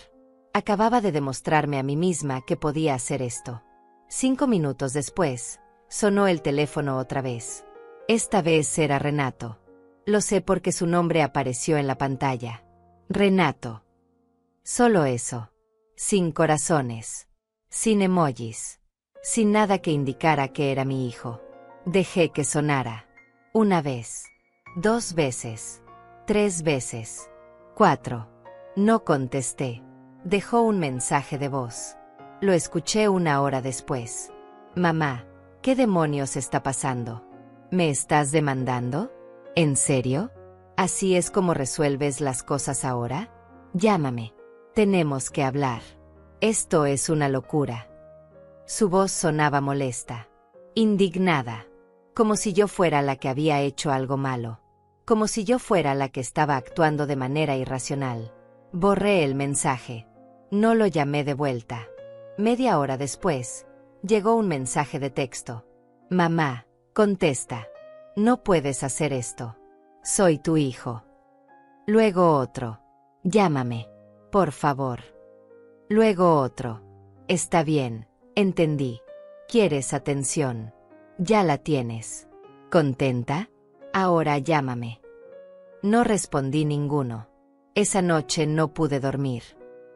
Acababa de demostrarme a mí misma que podía hacer esto. 5 minutos después, sonó el teléfono otra vez. Esta vez era Renato. Lo sé porque su nombre apareció en la pantalla. Renato. Solo eso. Sin corazones. Sin emojis. Sin nada que indicara que era mi hijo. Dejé que sonara. 1 vez. 2 veces. 3 veces. 4. No contesté. Dejó un mensaje de voz. Lo escuché 1 hora después. Mamá, ¿qué demonios está pasando? ¿Me estás demandando? ¿En serio? ¿Así es como resuelves las cosas ahora? Llámame. Tenemos que hablar. Esto es una locura. Su voz sonaba molesta. Indignada. Como si yo fuera la que había hecho algo malo. Como si yo fuera la que estaba actuando de manera irracional. Borré el mensaje. No lo llamé de vuelta. Media hora después, llegó un mensaje de texto. Mamá, contesta. No puedes hacer esto. Soy tu hijo. Luego otro. Llámame. Por favor. Luego otro. Está bien, entendí. ¿Quieres atención? Ya la tienes. ¿Contenta? Ahora llámame. No respondí ninguno. Esa noche no pude dormir.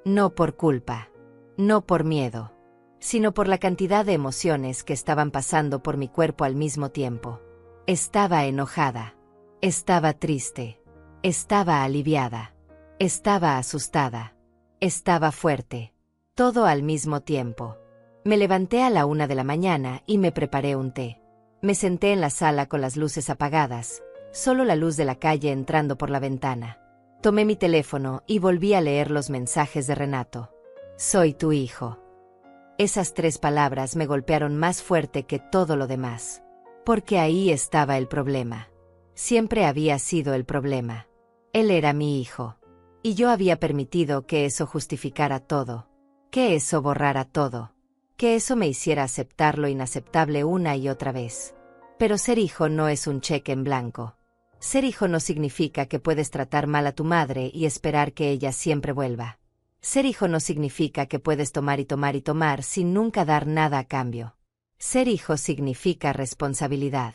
No por culpa. No por miedo. Sino por la cantidad de emociones que estaban pasando por mi cuerpo al mismo tiempo. Estaba enojada. Estaba triste. Estaba aliviada. Estaba asustada. Estaba fuerte. Todo al mismo tiempo. Me levanté a la 1 de la mañana y me preparé un té. Me senté en la sala con las luces apagadas, solo la luz de la calle entrando por la ventana. Tomé mi teléfono y volví a leer los mensajes de Renato. Soy tu hijo. Esas 3 palabras me golpearon más fuerte que todo lo demás. Porque ahí estaba el problema. Siempre había sido el problema. Él era mi hijo. Y yo había permitido que eso justificara todo. Que eso borrara todo. Que eso me hiciera aceptar lo inaceptable una y otra vez. Pero ser hijo no es un cheque en blanco. Ser hijo no significa que puedes tratar mal a tu madre y esperar que ella siempre vuelva. Ser hijo no significa que puedes tomar y tomar y tomar sin nunca dar nada a cambio. Ser hijo significa responsabilidad.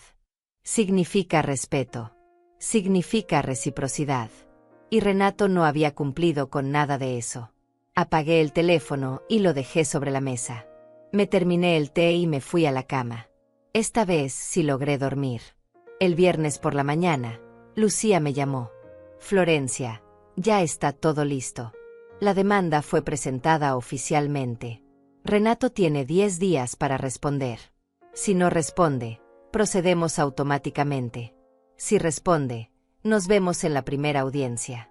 Significa respeto. Significa reciprocidad. Y Renato no había cumplido con nada de eso. Apagué el teléfono y lo dejé sobre la mesa. Me terminé el té y me fui a la cama. Esta vez sí logré dormir. El viernes por la mañana, Lucía me llamó. Florencia, ya está todo listo. La demanda fue presentada oficialmente. Renato tiene 10 días para responder. Si no responde, procedemos automáticamente. Si responde, nos vemos en la primera audiencia.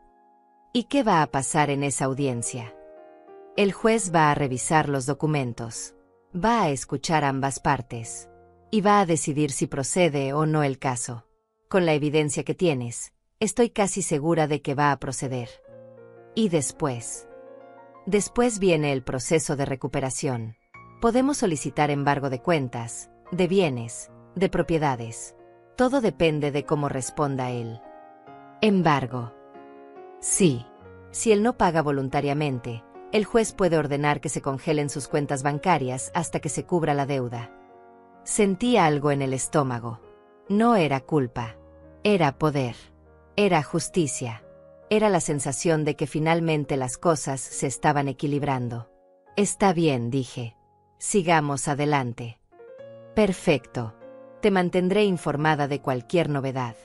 ¿Y qué va a pasar en esa audiencia? El juez va a revisar los documentos. Va a escuchar ambas partes. Y va a decidir si procede o no el caso. Con la evidencia que tienes, estoy casi segura de que va a proceder. Y después. Después viene el proceso de recuperación. Podemos solicitar embargo de cuentas, de bienes, de propiedades. Todo depende de cómo responda él. Embargo. Sí. Si él no paga voluntariamente, el juez puede ordenar que se congelen sus cuentas bancarias hasta que se cubra la deuda. Sentí algo en el estómago. No era culpa. Era poder. Era justicia. Era la sensación de que finalmente las cosas se estaban equilibrando. Está bien, dije. Sigamos adelante. Perfecto. Te mantendré informada de cualquier novedad.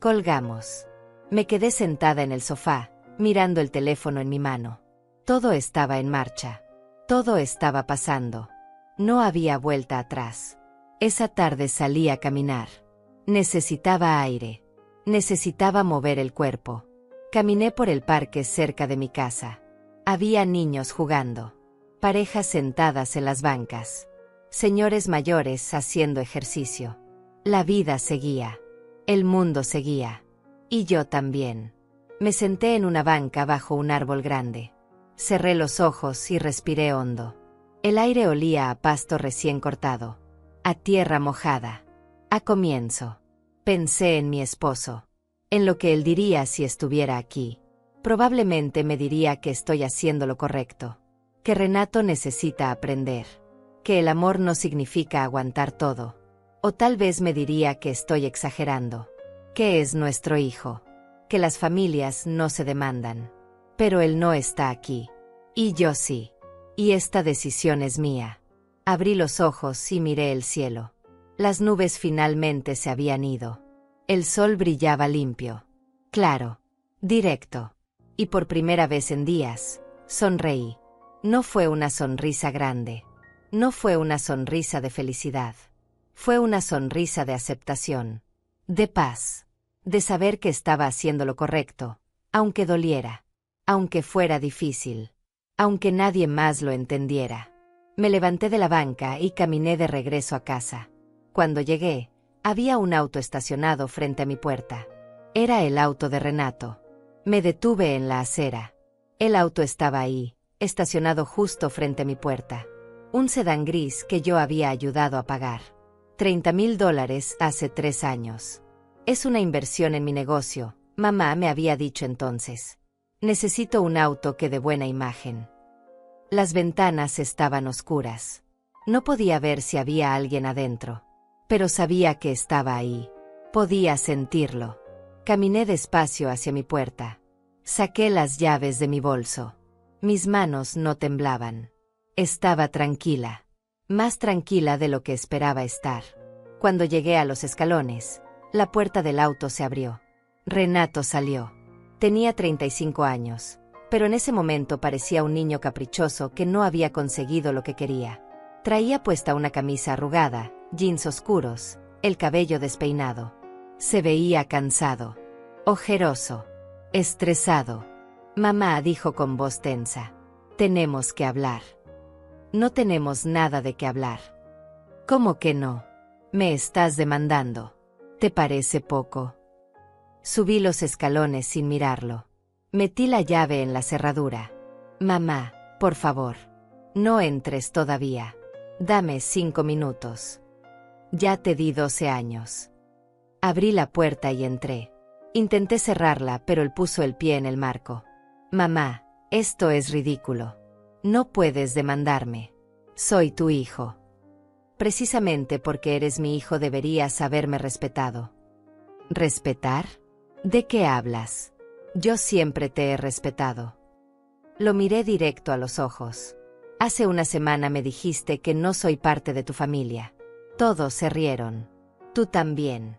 Colgamos. Me quedé sentada en el sofá, mirando el teléfono en mi mano. Todo estaba en marcha. Todo estaba pasando. No había vuelta atrás. Esa tarde salí a caminar. Necesitaba aire. Necesitaba mover el cuerpo. Caminé por el parque cerca de mi casa. Había niños jugando. Parejas sentadas en las bancas. Señores mayores haciendo ejercicio. La vida seguía. El mundo seguía. Y yo también. Me senté en una banca bajo un árbol grande. Cerré los ojos y respiré hondo. El aire olía a pasto recién cortado. A tierra mojada. A comienzo. Pensé en mi esposo. En lo que él diría si estuviera aquí. Probablemente me diría que estoy haciendo lo correcto. Que Renato necesita aprender. Que el amor no significa aguantar todo. O tal vez me diría que estoy exagerando. Que es nuestro hijo. Que las familias no se demandan. Pero él no está aquí. Y yo sí. Y esta decisión es mía. Abrí los ojos y miré el cielo. Las nubes finalmente se habían ido. El sol brillaba limpio. Claro. Directo. Y por primera vez en días, sonreí. No fue una sonrisa grande. No fue una sonrisa de felicidad. Fue una sonrisa de aceptación. De paz. De saber que estaba haciendo lo correcto, aunque doliera. Aunque fuera difícil. Aunque nadie más lo entendiera. Me levanté de la banca y caminé de regreso a casa. Cuando llegué, había un auto estacionado frente a mi puerta. Era el auto de Renato. Me detuve en la acera. El auto estaba ahí, estacionado justo frente a mi puerta. Un sedán gris que yo había ayudado a pagar. $30,000 hace 3 años. Es una inversión en mi negocio, mamá me había dicho entonces. Necesito un auto que dé buena imagen. Las ventanas estaban oscuras. No podía ver si había alguien adentro. Pero sabía que estaba ahí. Podía sentirlo. Caminé despacio hacia mi puerta. Saqué las llaves de mi bolso. Mis manos no temblaban. Estaba tranquila. Más tranquila de lo que esperaba estar. Cuando llegué a los escalones, la puerta del auto se abrió. Renato salió. Tenía 35 años. pero en ese momento parecía un niño caprichoso que no había conseguido lo que quería. Traía puesta una camisa arrugada, jeans oscuros, el cabello despeinado. Se veía cansado, ojeroso, estresado. Mamá dijo con voz tensa: tenemos que hablar. No tenemos nada de qué hablar. ¿Cómo que no? Me estás demandando. ¿Te parece poco? Subí los escalones sin mirarlo. Metí la llave en la cerradura. Mamá, por favor. No entres todavía. Dame 5 minutos. Ya te di 12 años. Abrí la puerta y entré. Intenté cerrarla, pero él puso el pie en el marco. Mamá, esto es ridículo. No puedes demandarme. Soy tu hijo. Precisamente porque eres mi hijo deberías haberme respetado. ¿Respetar? ¿De qué hablas? Yo siempre te he respetado. Lo miré directo a los ojos. Hace una semana me dijiste que no soy parte de tu familia. Todos se rieron. Tú también.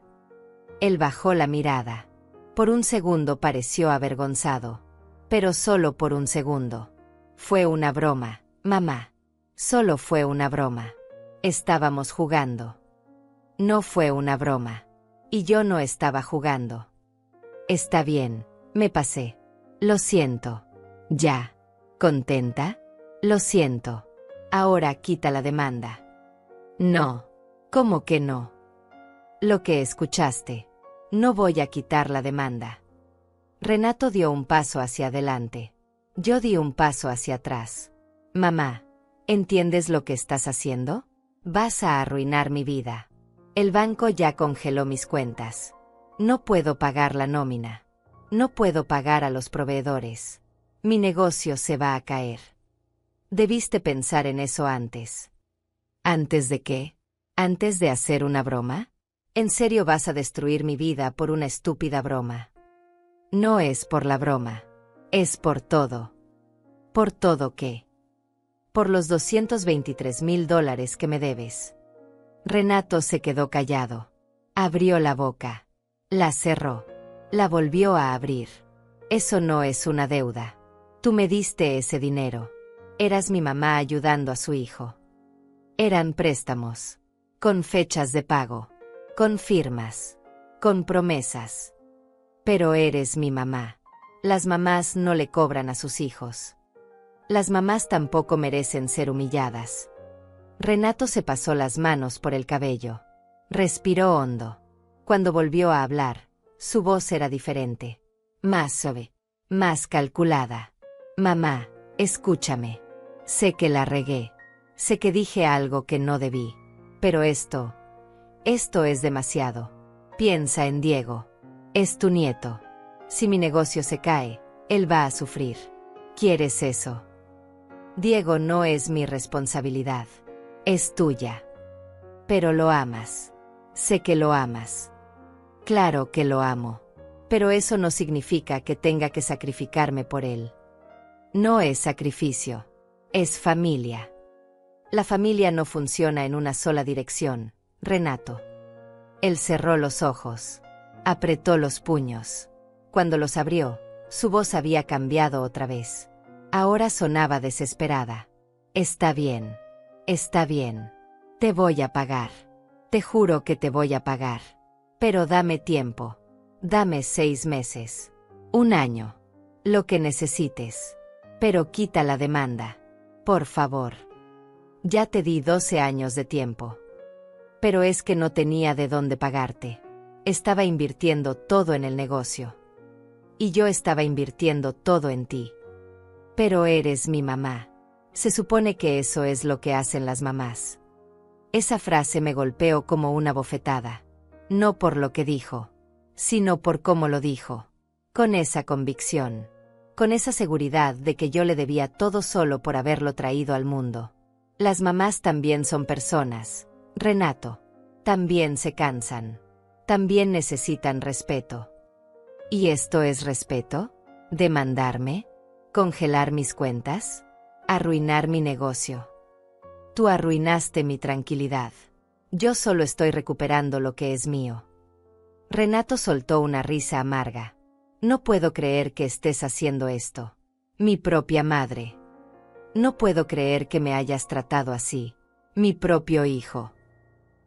Él bajó la mirada. Por un segundo pareció avergonzado. Pero solo por un segundo. Fue una broma, mamá. Solo fue una broma. Estábamos jugando. No fue una broma. Y yo no estaba jugando. Está bien, me pasé. Lo siento. Ya. ¿Contenta? Lo siento. Ahora quita la demanda. No. ¿Cómo que no? Lo que escuchaste. No voy a quitar la demanda. Renato dio un paso hacia adelante. Yo di un paso hacia atrás. Mamá, ¿entiendes lo que estás haciendo? Vas a arruinar mi vida. El banco ya congeló mis cuentas. No puedo pagar la nómina. No puedo pagar a los proveedores. Mi negocio se va a caer. Debiste pensar en eso antes. ¿Antes de qué? ¿Antes de hacer una broma? ¿En serio vas a destruir mi vida por una estúpida broma? No es por la broma. Es por todo. ¿Por todo qué? Por los $223,000 que me debes. Renato se quedó callado. Abrió la boca. La cerró. La volvió a abrir. Eso no es una deuda. Tú me diste ese dinero. Eras mi mamá ayudando a su hijo. Eran préstamos. Con fechas de pago. Con firmas. Con promesas. Pero eres mi mamá. Las mamás no le cobran a sus hijos. Las mamás tampoco merecen ser humilladas. Renato se pasó las manos por el cabello. Respiró hondo. Cuando volvió a hablar, su voz era diferente. Más suave. Más calculada. Mamá, escúchame. Sé que la regué. Sé que dije algo que no debí. Pero esto es demasiado. Piensa en Diego. Es tu nieto. Si mi negocio se cae, él va a sufrir. ¿Quieres eso? Diego no es mi responsabilidad. Es tuya. Pero lo amas. Sé que lo amas. Claro que lo amo. Pero eso no significa que tenga que sacrificarme por él. No es sacrificio. Es familia. La familia no funciona en una sola dirección, Renato. Él cerró los ojos. Apretó los puños. Cuando los abrió, su voz había cambiado otra vez. Ahora sonaba desesperada. Está bien. Está bien. Te voy a pagar. Te juro que te voy a pagar. Pero dame tiempo. Dame 6 meses. 1 año. Lo que necesites. Pero quita la demanda. Por favor. Ya te di 12 años de tiempo. Pero es que no tenía de dónde pagarte. Estaba invirtiendo todo en el negocio. Y yo estaba invirtiendo todo en ti. Pero eres mi mamá. Se supone que eso es lo que hacen las mamás. Esa frase me golpeó como una bofetada. No por lo que dijo, sino por cómo lo dijo. Con esa convicción. Con esa seguridad de que yo le debía todo solo por haberlo traído al mundo. Las mamás también son personas, Renato. También se cansan. También necesitan respeto. ¿Y esto es respeto? ¿Demandarme? ¿Congelar mis cuentas? ¿Arruinar mi negocio? Tú arruinaste mi tranquilidad. Yo solo estoy recuperando lo que es mío. Renato soltó una risa amarga. No puedo creer que estés haciendo esto. Mi propia madre. No puedo creer que me hayas tratado así. Mi propio hijo.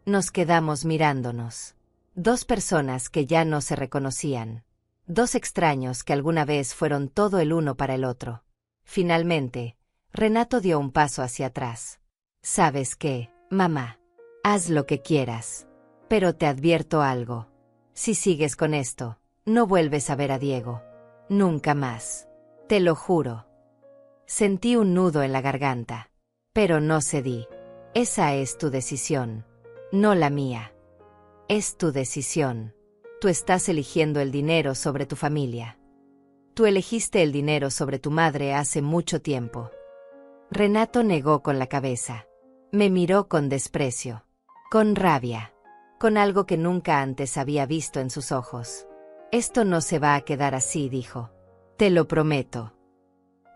Nos quedamos mirándonos. Dos personas que ya no se reconocían. Dos extraños que alguna vez fueron todo el uno para el otro. Finalmente, Renato dio un paso hacia atrás. ¿Sabes qué, mamá? Haz lo que quieras. Pero te advierto algo. Si sigues con esto, no vuelves a ver a Diego. Nunca más. Te lo juro. Sentí un nudo en la garganta. Pero no cedí. Esa es tu decisión. No la mía. Es tu decisión. Tú estás eligiendo el dinero sobre tu familia. Tú elegiste el dinero sobre tu madre hace mucho tiempo. Renato negó con la cabeza. Me miró con desprecio. Con rabia. Con algo que nunca antes había visto en sus ojos. Esto no se va a quedar así, dijo. Te lo prometo.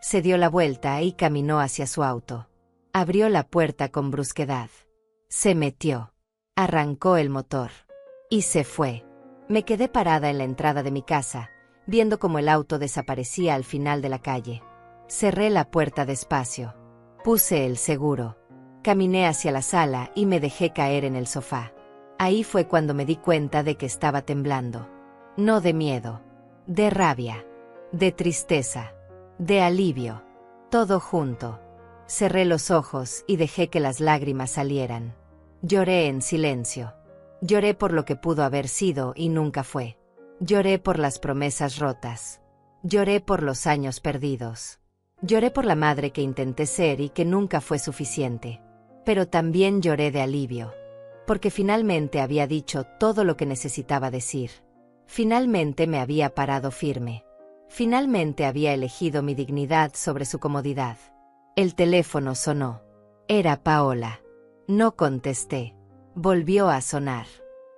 Se dio la vuelta y caminó hacia su auto. Abrió la puerta con brusquedad. Se metió. Arrancó el motor. Y se fue. Me quedé parada en la entrada de mi casa, viendo cómo el auto desaparecía al final de la calle. Cerré la puerta despacio. Puse el seguro. Caminé hacia la sala y me dejé caer en el sofá. Ahí fue cuando me di cuenta de que estaba temblando. No de miedo. De rabia. De tristeza. De alivio. Todo junto. Cerré los ojos y dejé que las lágrimas salieran. Lloré en silencio. Lloré por lo que pudo haber sido y nunca fue. Lloré por las promesas rotas. Lloré por los años perdidos. Lloré por la madre que intenté ser y que nunca fue suficiente. Pero también lloré de alivio. Porque finalmente había dicho todo lo que necesitaba decir. Finalmente me había parado firme. Finalmente había elegido mi dignidad sobre su comodidad. El teléfono sonó. Era Paola. No contesté. Volvió a sonar.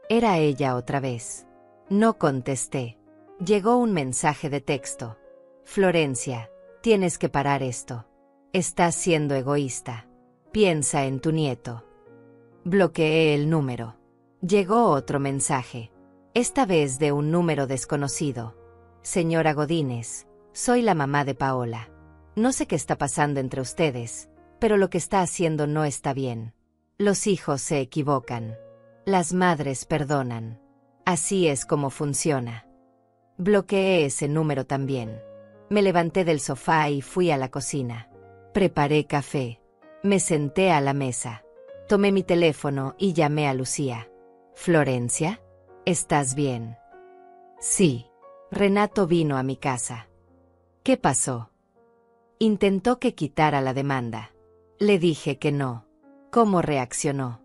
Era ella otra vez. No contesté. Llegó un mensaje de texto. Florencia, tienes que parar esto. Estás siendo egoísta. Piensa en tu nieto. Bloqueé el número. Llegó otro mensaje. Esta vez de un número desconocido. Señora Godínez, soy la mamá de Paola. No sé qué está pasando entre ustedes, pero lo que está haciendo no está bien. Los hijos se equivocan. Las madres perdonan. Así es como funciona. Bloqueé ese número también. Me levanté del sofá y fui a la cocina. Preparé café. Me senté a la mesa. Tomé mi teléfono y llamé a Lucía. ¿Florencia? ¿Estás bien? Sí. Renato vino a mi casa. ¿Qué pasó? Intentó que quitara la demanda. Le dije que no. ¿Cómo reaccionó?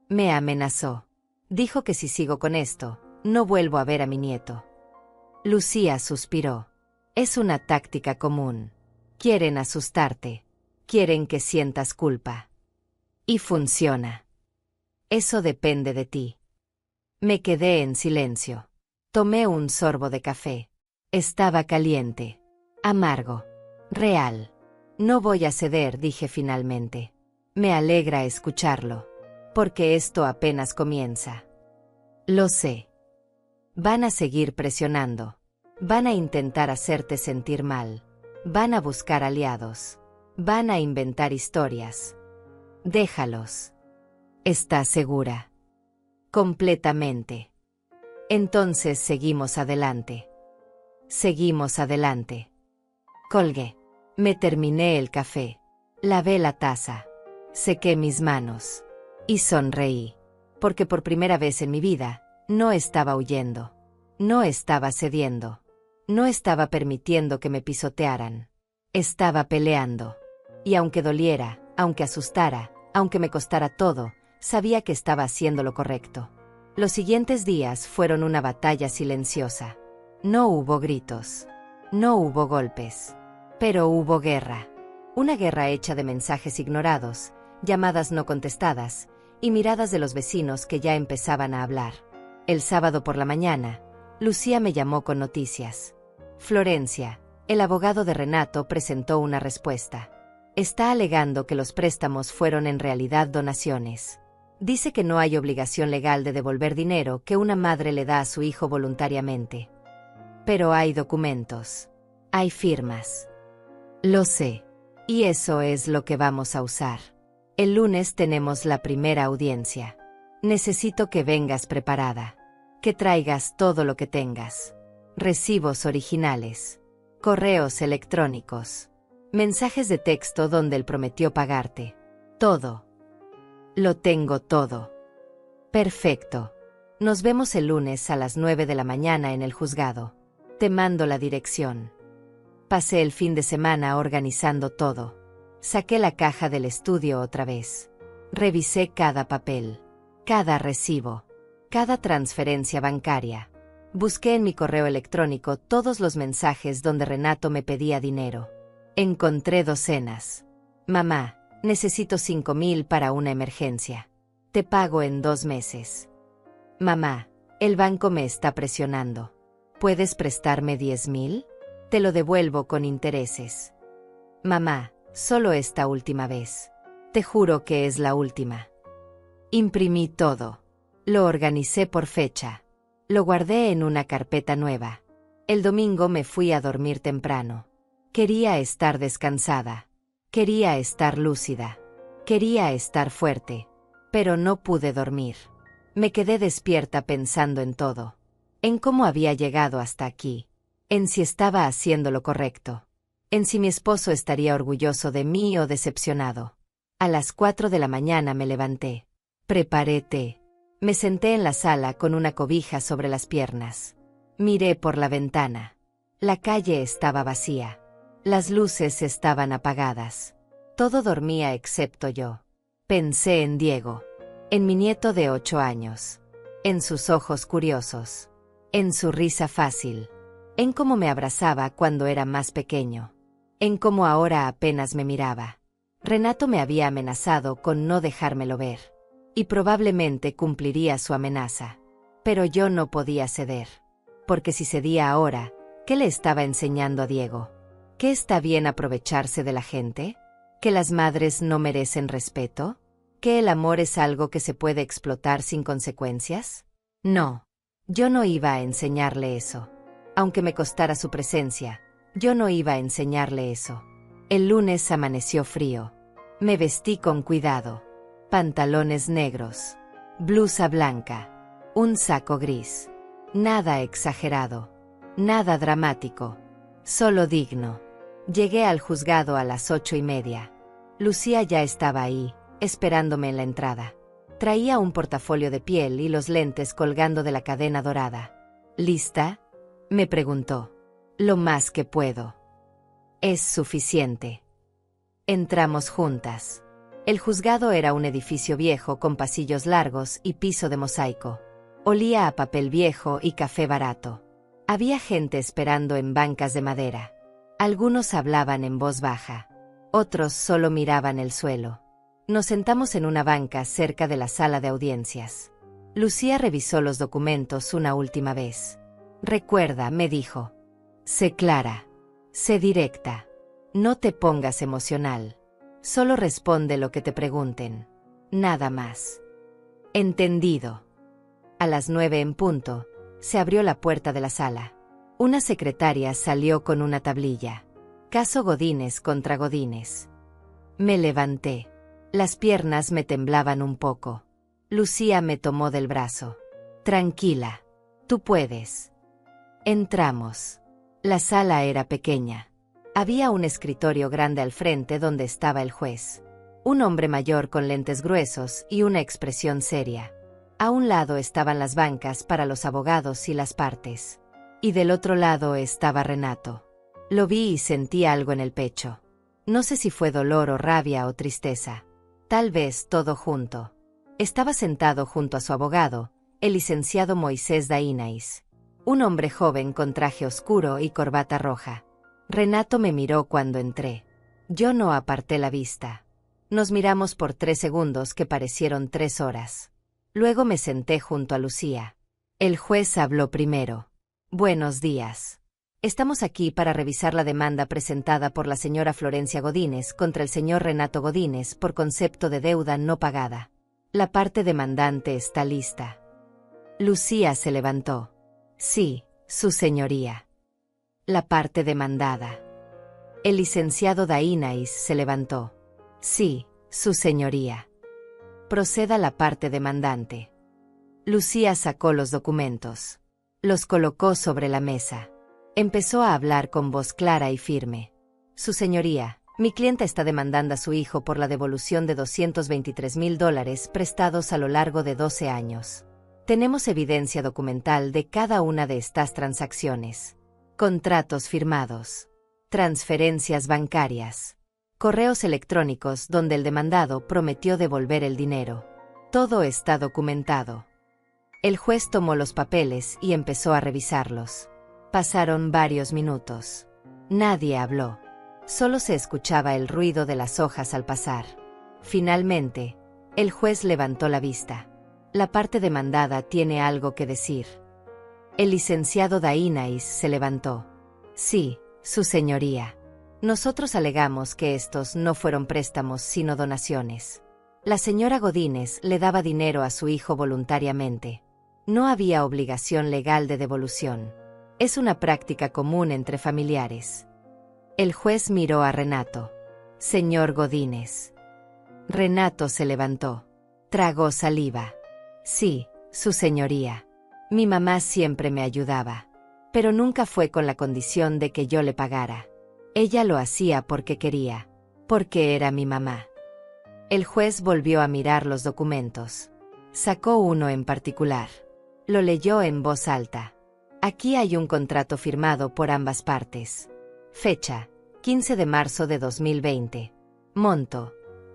Me amenazó. Dijo que si sigo con esto, no vuelvo a ver a mi nieto. Lucía suspiró. Es una táctica común. Quieren asustarte. Quieren que sientas culpa. Y funciona. Eso depende de ti. Me quedé en silencio. Tomé un sorbo de café. Estaba caliente. Amargo. Real. No voy a ceder, dije finalmente. Me alegra escucharlo. Porque esto apenas comienza. Lo sé. Van a seguir presionando. Van a intentar hacerte sentir mal. Van a buscar aliados. Van a inventar historias. Déjalos. ¿Estás segura? Completamente. Entonces seguimos adelante. Seguimos adelante. Colgué. Me terminé el café. Lavé la taza. Sequé mis manos. Y sonreí. Porque por primera vez en mi vida, no estaba huyendo. No estaba cediendo. No estaba permitiendo que me pisotearan. Estaba peleando. Y aunque doliera, aunque asustara, aunque me costara todo, sabía que estaba haciendo lo correcto. Los siguientes días fueron una batalla silenciosa. No hubo gritos. No hubo golpes. Pero hubo guerra. Una guerra hecha de mensajes ignorados, llamadas no contestadas, y miradas de los vecinos que ya empezaban a hablar. El sábado por la mañana, Lucía me llamó con noticias. Florencia, el abogado de Renato presentó una respuesta. Está alegando que los préstamos fueron en realidad donaciones. Dice que no hay obligación legal de devolver dinero que una madre le da a su hijo voluntariamente. Pero hay documentos. Hay firmas. Lo sé. Y eso es lo que vamos a usar. El lunes tenemos la primera audiencia. Necesito que vengas preparada. Que traigas todo lo que tengas. Recibos originales. Correos electrónicos. Mensajes de texto donde él prometió pagarte. Todo. Lo tengo todo. Perfecto. Nos vemos el lunes a las 9 de la mañana en el juzgado. Te mando la dirección. Pasé el fin de semana organizando todo. Saqué la caja del estudio otra vez. Revisé cada papel, cada recibo, cada transferencia bancaria. Busqué en mi correo electrónico todos los mensajes donde Renato me pedía dinero. Encontré docenas. Mamá, necesito 5,000 para una emergencia. Te pago en 2 meses. Mamá, el banco me está presionando. ¿Puedes prestarme 10,000? Te lo devuelvo con intereses. Mamá, solo esta última vez. Te juro que es la última. Imprimí todo. Lo organicé por fecha. Lo guardé en una carpeta nueva. El domingo me fui a dormir temprano. Quería estar descansada. Quería estar lúcida. Quería estar fuerte. Pero no pude dormir. Me quedé despierta pensando en todo. En cómo había llegado hasta aquí. En si estaba haciendo lo correcto. En si mi esposo estaría orgulloso de mí o decepcionado. A las 4 de la mañana me levanté. Preparé té. Me senté en la sala con una cobija sobre las piernas. Miré por la ventana. La calle estaba vacía. Las luces estaban apagadas. Todo dormía excepto yo. Pensé en Diego. En mi nieto de 8 años. En sus ojos curiosos. En su risa fácil. En cómo me abrazaba cuando era más pequeño. En cómo ahora apenas me miraba. Renato me había amenazado con no dejármelo ver. Y probablemente cumpliría su amenaza. Pero yo no podía ceder. Porque si cedía ahora, ¿qué le estaba enseñando a Diego? ¿Que está bien aprovecharse de la gente? ¿Que las madres no merecen respeto? ¿Que el amor es algo que se puede explotar sin consecuencias? No. Yo no iba a enseñarle eso. Aunque me costara su presencia, yo no iba a enseñarle eso. El lunes amaneció frío. Me vestí con cuidado. Pantalones negros. Blusa blanca. Un saco gris. Nada exagerado. Nada dramático. Solo digno. Llegué al juzgado a las 8:30. Lucía ya estaba ahí, esperándome en la entrada. Traía un portafolio de piel y los lentes colgando de la cadena dorada. ¿Lista?, me preguntó. Lo más que puedo. Es suficiente. Entramos juntas. El juzgado era un edificio viejo con pasillos largos y piso de mosaico. Olía a papel viejo y café barato. Había gente esperando en bancas de madera. Algunos hablaban en voz baja. Otros solo miraban el suelo. Nos sentamos en una banca cerca de la sala de audiencias. Lucía revisó los documentos una última vez. Recuerda, me dijo. Sé clara. Sé directa. No te pongas emocional. Solo responde lo que te pregunten. Nada más. Entendido. A las 9 en punto, se abrió la puerta de la sala. Una secretaria salió con una tablilla. Caso Godínez contra Godínez. Me levanté. Las piernas me temblaban un poco. Lucía me tomó del brazo. Tranquila. Tú puedes. Entramos. La sala era pequeña. Había un escritorio grande al frente donde estaba el juez. Un hombre mayor con lentes gruesos y una expresión seria. A un lado estaban las bancas para los abogados y las partes. Y del otro lado estaba Renato. Lo vi y sentí algo en el pecho. No sé si fue dolor o rabia o tristeza. Tal vez todo junto. Estaba sentado junto a su abogado, el licenciado Moisés Dainais. Un hombre joven con traje oscuro y corbata roja. Renato me miró cuando entré. Yo no aparté la vista. Nos miramos por 3 segundos que parecieron 3 horas. Luego me senté junto a Lucía. El juez habló primero. Buenos días. Estamos aquí para revisar la demanda presentada por la señora Florencia Godínez contra el señor Renato Godínez por concepto de deuda no pagada. La parte demandante está lista. Lucía se levantó. Sí, su señoría. La parte demandada. El licenciado Dainais se levantó. Sí, su señoría. Proceda la parte demandante. Lucía sacó los documentos. Los colocó sobre la mesa. Empezó a hablar con voz clara y firme. Su señoría, mi clienta está demandando a su hijo por la devolución de $223,000 prestados a lo largo de 12 años. Tenemos evidencia documental de cada una de estas transacciones. Contratos firmados. Transferencias bancarias. Correos electrónicos donde el demandado prometió devolver el dinero. Todo está documentado. El juez tomó los papeles y empezó a revisarlos. Pasaron varios minutos. Nadie habló. Solo se escuchaba el ruido de las hojas al pasar. Finalmente, el juez levantó la vista. La parte demandada tiene algo que decir. El licenciado Dainais se levantó. Sí, su señoría. Nosotros alegamos que estos no fueron préstamos sino donaciones. La señora Godínez le daba dinero a su hijo voluntariamente. No había obligación legal de devolución. Es una práctica común entre familiares. El juez miró a Renato. Señor Godínez. Renato se levantó. Tragó saliva. Sí, su señoría. Mi mamá siempre me ayudaba. Pero nunca fue con la condición de que yo le pagara. Ella lo hacía porque quería. Porque era mi mamá. El juez volvió a mirar los documentos. Sacó uno en particular. Lo leyó en voz alta. Aquí hay un contrato firmado por ambas partes. Fecha: 15 de marzo de 2020. Monto: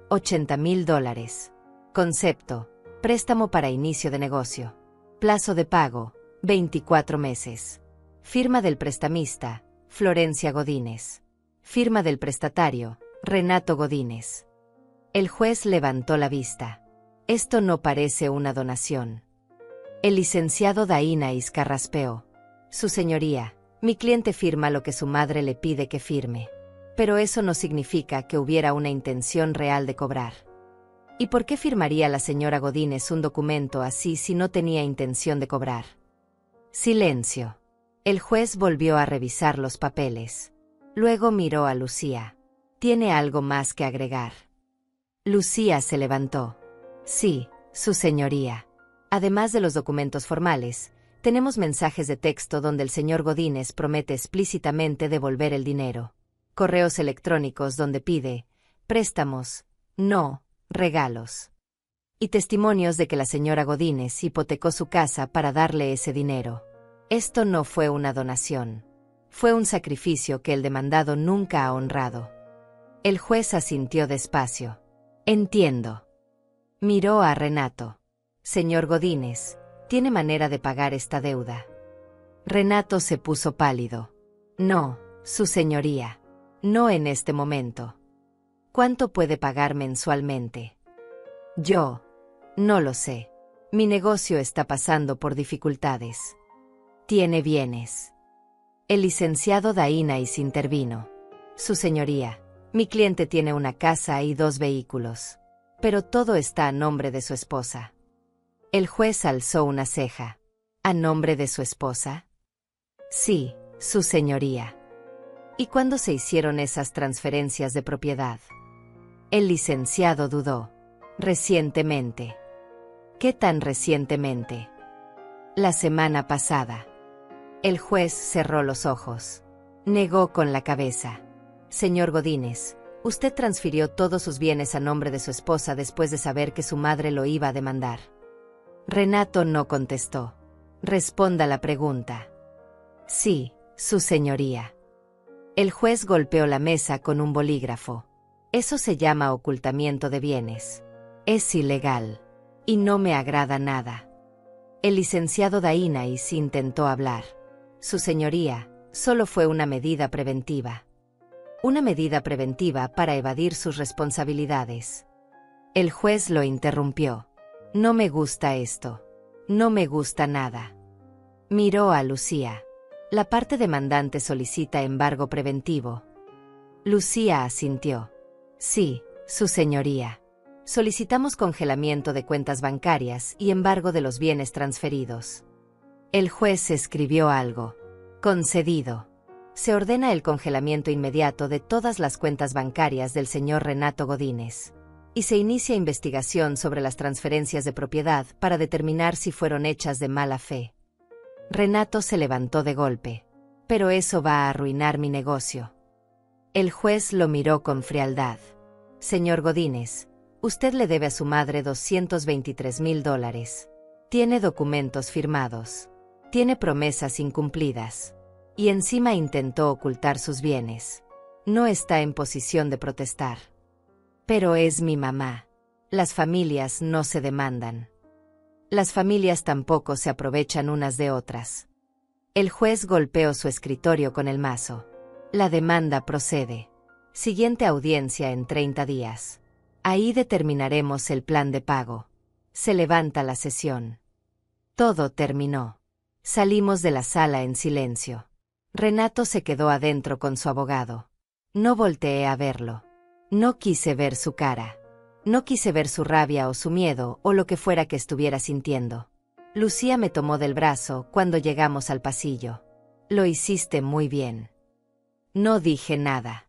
$80,000. Concepto: préstamo para inicio de negocio. Plazo de pago: 24 meses. Firma del prestamista: Florencia Godínez. Firma del prestatario: Renato Godínez. El juez levantó la vista. Esto no parece una donación. El licenciado Dainais carraspeó. Su señoría, mi cliente firma lo que su madre le pide que firme. Pero eso no significa que hubiera una intención real de cobrar. ¿Y por qué firmaría la señora Godínez un documento así si no tenía intención de cobrar? Silencio. El juez volvió a revisar los papeles. Luego miró a Lucía. ¿Tiene algo más que agregar? Lucía se levantó. Sí, su señoría. Además de los documentos formales, tenemos mensajes de texto donde el señor Godínez promete explícitamente devolver el dinero. Correos electrónicos donde pide préstamos, no regalos. Y testimonios de que la señora Godínez hipotecó su casa para darle ese dinero. Esto no fue una donación. Fue un sacrificio que el demandado nunca ha honrado. El juez asintió despacio. Entiendo. Miró a Renato. Señor Godínez, ¿tiene manera de pagar esta deuda? Renato se puso pálido. No, su señoría. No en este momento. ¿Cuánto puede pagar mensualmente? Yo. No lo sé. Mi negocio está pasando por dificultades. Tiene bienes. El licenciado Dainais intervino. Su señoría, mi cliente tiene una casa y 2 vehículos. Pero todo está a nombre de su esposa. El juez alzó una ceja. ¿A nombre de su esposa? Sí, su señoría. ¿Y cuándo se hicieron esas transferencias de propiedad? El licenciado dudó. Recientemente. ¿Qué tan recientemente? La semana pasada. El juez cerró los ojos. Negó con la cabeza. Señor Godínez, usted transfirió todos sus bienes a nombre de su esposa después de saber que su madre lo iba a demandar. Renato no contestó. Responda la pregunta. Sí, su señoría. El juez golpeó la mesa con un bolígrafo. Eso se llama ocultamiento de bienes. Es ilegal. Y no me agrada nada. El licenciado Dainais intentó hablar. Su señoría, solo fue una medida preventiva. Una medida preventiva para evadir sus responsabilidades. El juez lo interrumpió. No me gusta esto. No me gusta nada. Miró a Lucía. La parte demandante solicita embargo preventivo. Lucía asintió. Sí, su señoría. Solicitamos congelamiento de cuentas bancarias y embargo de los bienes transferidos. El juez escribió algo. Concedido. Se ordena el congelamiento inmediato de todas las cuentas bancarias del señor Renato Godínez. Y se inicia investigación sobre las transferencias de propiedad para determinar si fueron hechas de mala fe. Renato se levantó de golpe. Pero eso va a arruinar mi negocio. El juez lo miró con frialdad. Señor Godínez, usted le debe a su madre $223,000. Tiene documentos firmados. Tiene promesas incumplidas. Y encima intentó ocultar sus bienes. No está en posición de protestar. Pero es mi mamá. Las familias no se demandan. Las familias tampoco se aprovechan unas de otras. El juez golpeó su escritorio con el mazo. La demanda procede. Siguiente audiencia en 30 días. Ahí determinaremos el plan de pago. Se levanta la sesión. Todo terminó. Salimos de la sala en silencio. Renato se quedó adentro con su abogado. No volteé a verlo. No quise ver su cara. No quise ver su rabia o su miedo o lo que fuera que estuviera sintiendo. Lucía me tomó del brazo cuando llegamos al pasillo. Lo hiciste muy bien. No dije nada.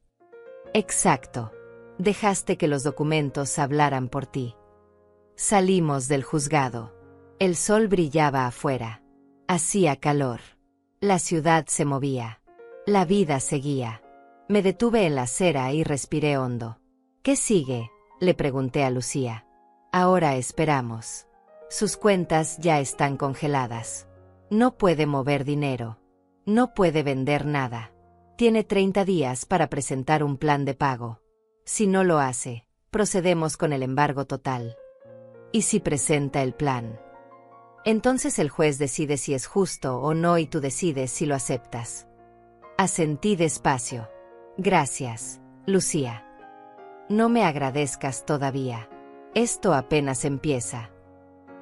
Exacto. Dejaste que los documentos hablaran por ti. Salimos del juzgado. El sol brillaba afuera. Hacía calor. La ciudad se movía. La vida seguía. Me detuve en la acera y respiré hondo. ¿Qué sigue?, le pregunté a Lucía. Ahora esperamos. Sus cuentas ya están congeladas. No puede mover dinero. No puede vender nada. Tiene 30 días para presentar un plan de pago. Si no lo hace, procedemos con el embargo total. ¿Y si presenta el plan? Entonces el juez decide si es justo o no y tú decides si lo aceptas. Asentí despacio. Gracias, Lucía. No me agradezcas todavía. Esto apenas empieza.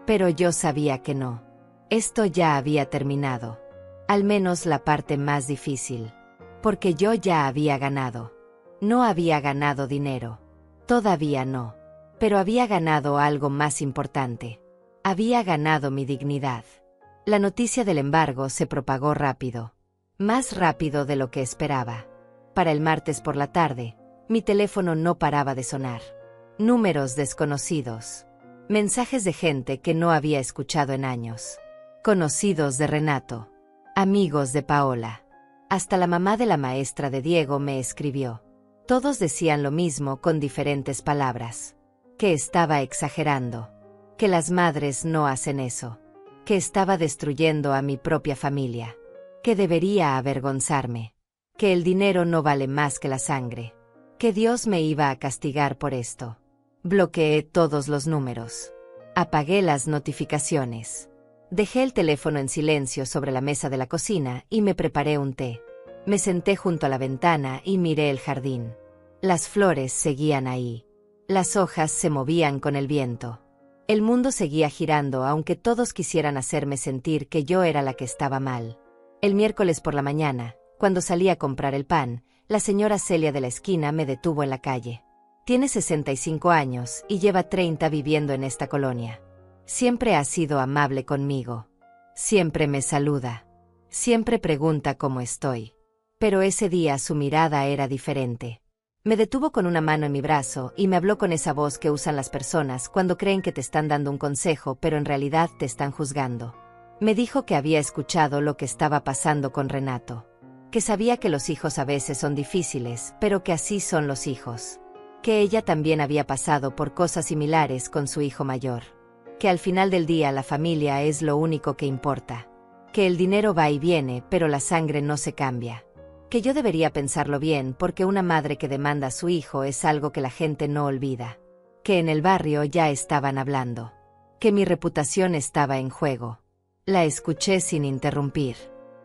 Pero yo sabía que no. Esto ya había terminado. Al menos la parte más difícil. Porque yo ya había ganado. No había ganado dinero. Todavía no. Pero había ganado algo más importante. Había ganado mi dignidad. La noticia del embargo se propagó rápido. Más rápido de lo que esperaba. Para el martes por la tarde, mi teléfono no paraba de sonar. Números desconocidos. Mensajes de gente que no había escuchado en años. Conocidos de Renato. Amigos de Paola. Hasta la mamá de la maestra de Diego me escribió. Todos decían lo mismo con diferentes palabras. Que estaba exagerando. Que las madres no hacen eso. Que estaba destruyendo a mi propia familia. Que debería avergonzarme. Que el dinero no vale más que la sangre. Que Dios me iba a castigar por esto. Bloqueé todos los números. Apagué las notificaciones. Dejé el teléfono en silencio sobre la mesa de la cocina y me preparé un té. Me senté junto a la ventana y miré el jardín. Las flores seguían ahí. Las hojas se movían con el viento. El mundo seguía girando aunque todos quisieran hacerme sentir que yo era la que estaba mal. El miércoles por la mañana, cuando salí a comprar el pan, la señora Celia de la esquina me detuvo en la calle. Tiene 65 años y lleva 30 viviendo en esta colonia. Siempre ha sido amable conmigo. Siempre me saluda. Siempre pregunta cómo estoy. Pero ese día su mirada era diferente. Me detuvo con una mano en mi brazo y me habló con esa voz que usan las personas cuando creen que te están dando un consejo pero en realidad te están juzgando. Me dijo que había escuchado lo que estaba pasando con Renato. Que sabía que los hijos a veces son difíciles, pero que así son los hijos. Que ella también había pasado por cosas similares con su hijo mayor. Que al final del día la familia es lo único que importa. Que el dinero va y viene, pero la sangre no se cambia. Que yo debería pensarlo bien porque una madre que demanda a su hijo es algo que la gente no olvida. Que en el barrio ya estaban hablando. Que mi reputación estaba en juego. La escuché sin interrumpir.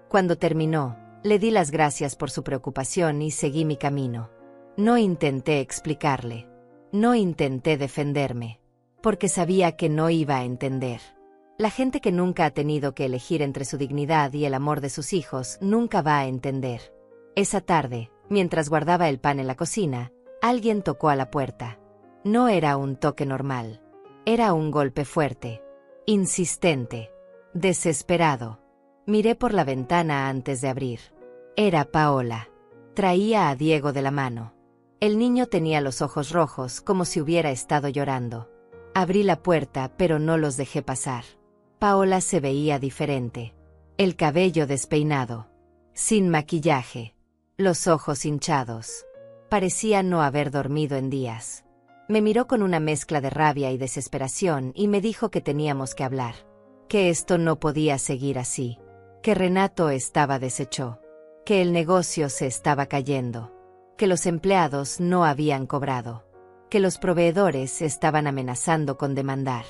Cuando terminó, le di las gracias por su preocupación y seguí mi camino. No intenté explicarle. No intenté defenderme. Porque sabía que no iba a entender. La gente que nunca ha tenido que elegir entre su dignidad y el amor de sus hijos nunca va a entender. Esa tarde, mientras guardaba el pan en la cocina, alguien tocó a la puerta. No era un toque normal. Era un golpe fuerte. Insistente. Desesperado. Miré por la ventana antes de abrir. Era Paola. Traía a Diego de la mano. El niño tenía los ojos rojos como si hubiera estado llorando. Abrí la puerta, pero no los dejé pasar. Paola se veía diferente. El cabello despeinado. Sin maquillaje. Los ojos hinchados. Parecía no haber dormido en días. Me miró con una mezcla de rabia y desesperación y me dijo que teníamos que hablar. Que esto no podía seguir así. Que Renato estaba deshecho. Que el negocio se estaba cayendo. Que los empleados no habían cobrado. Que los proveedores estaban amenazando con demandar.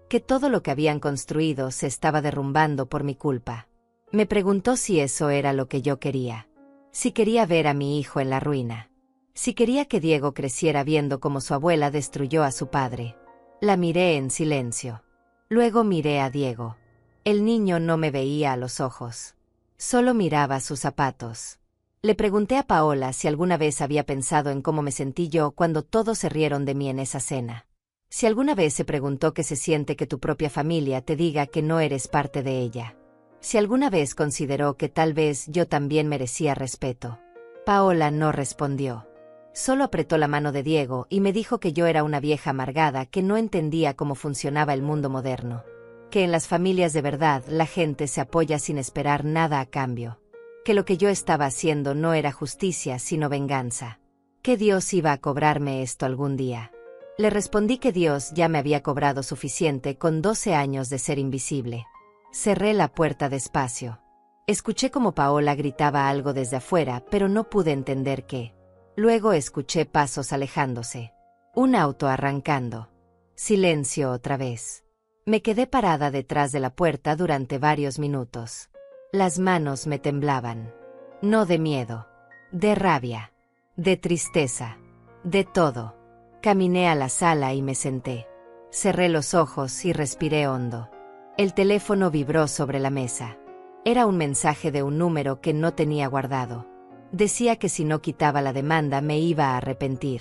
Que todo lo que habían construido se estaba derrumbando por mi culpa. Me preguntó si eso era lo que yo quería. Si quería ver a mi hijo en la ruina. Si quería que Diego creciera viendo cómo su abuela destruyó a su padre. La miré en silencio. Luego miré a Diego. El niño no me veía a los ojos. Solo miraba sus zapatos. Le pregunté a Paola si alguna vez había pensado en cómo me sentí yo cuando todos se rieron de mí en esa cena. Si alguna vez se preguntó qué se siente que tu propia familia te diga que no eres parte de ella. Si alguna vez consideró que tal vez yo también merecía respeto. Paola no respondió. Solo apretó la mano de Diego y me dijo que yo era una vieja amargada que no entendía cómo funcionaba el mundo moderno. Que en las familias de verdad la gente se apoya sin esperar nada a cambio. Que lo que yo estaba haciendo no era justicia sino venganza. Que Dios iba a cobrarme esto algún día. Le respondí que Dios ya me había cobrado suficiente con 12 años de ser invisible. Cerré la puerta despacio. Escuché como Paola gritaba algo desde afuera, pero no pude entender qué. Luego escuché pasos alejándose. Un auto arrancando. Silencio otra vez. Me quedé parada detrás de la puerta durante varios minutos. Las manos me temblaban. No de miedo. De rabia. De tristeza. De todo. Caminé a la sala y me senté. Cerré los ojos y respiré hondo. El teléfono vibró sobre la mesa. Era un mensaje de un número que no tenía guardado. Decía que si no quitaba la demanda me iba a arrepentir.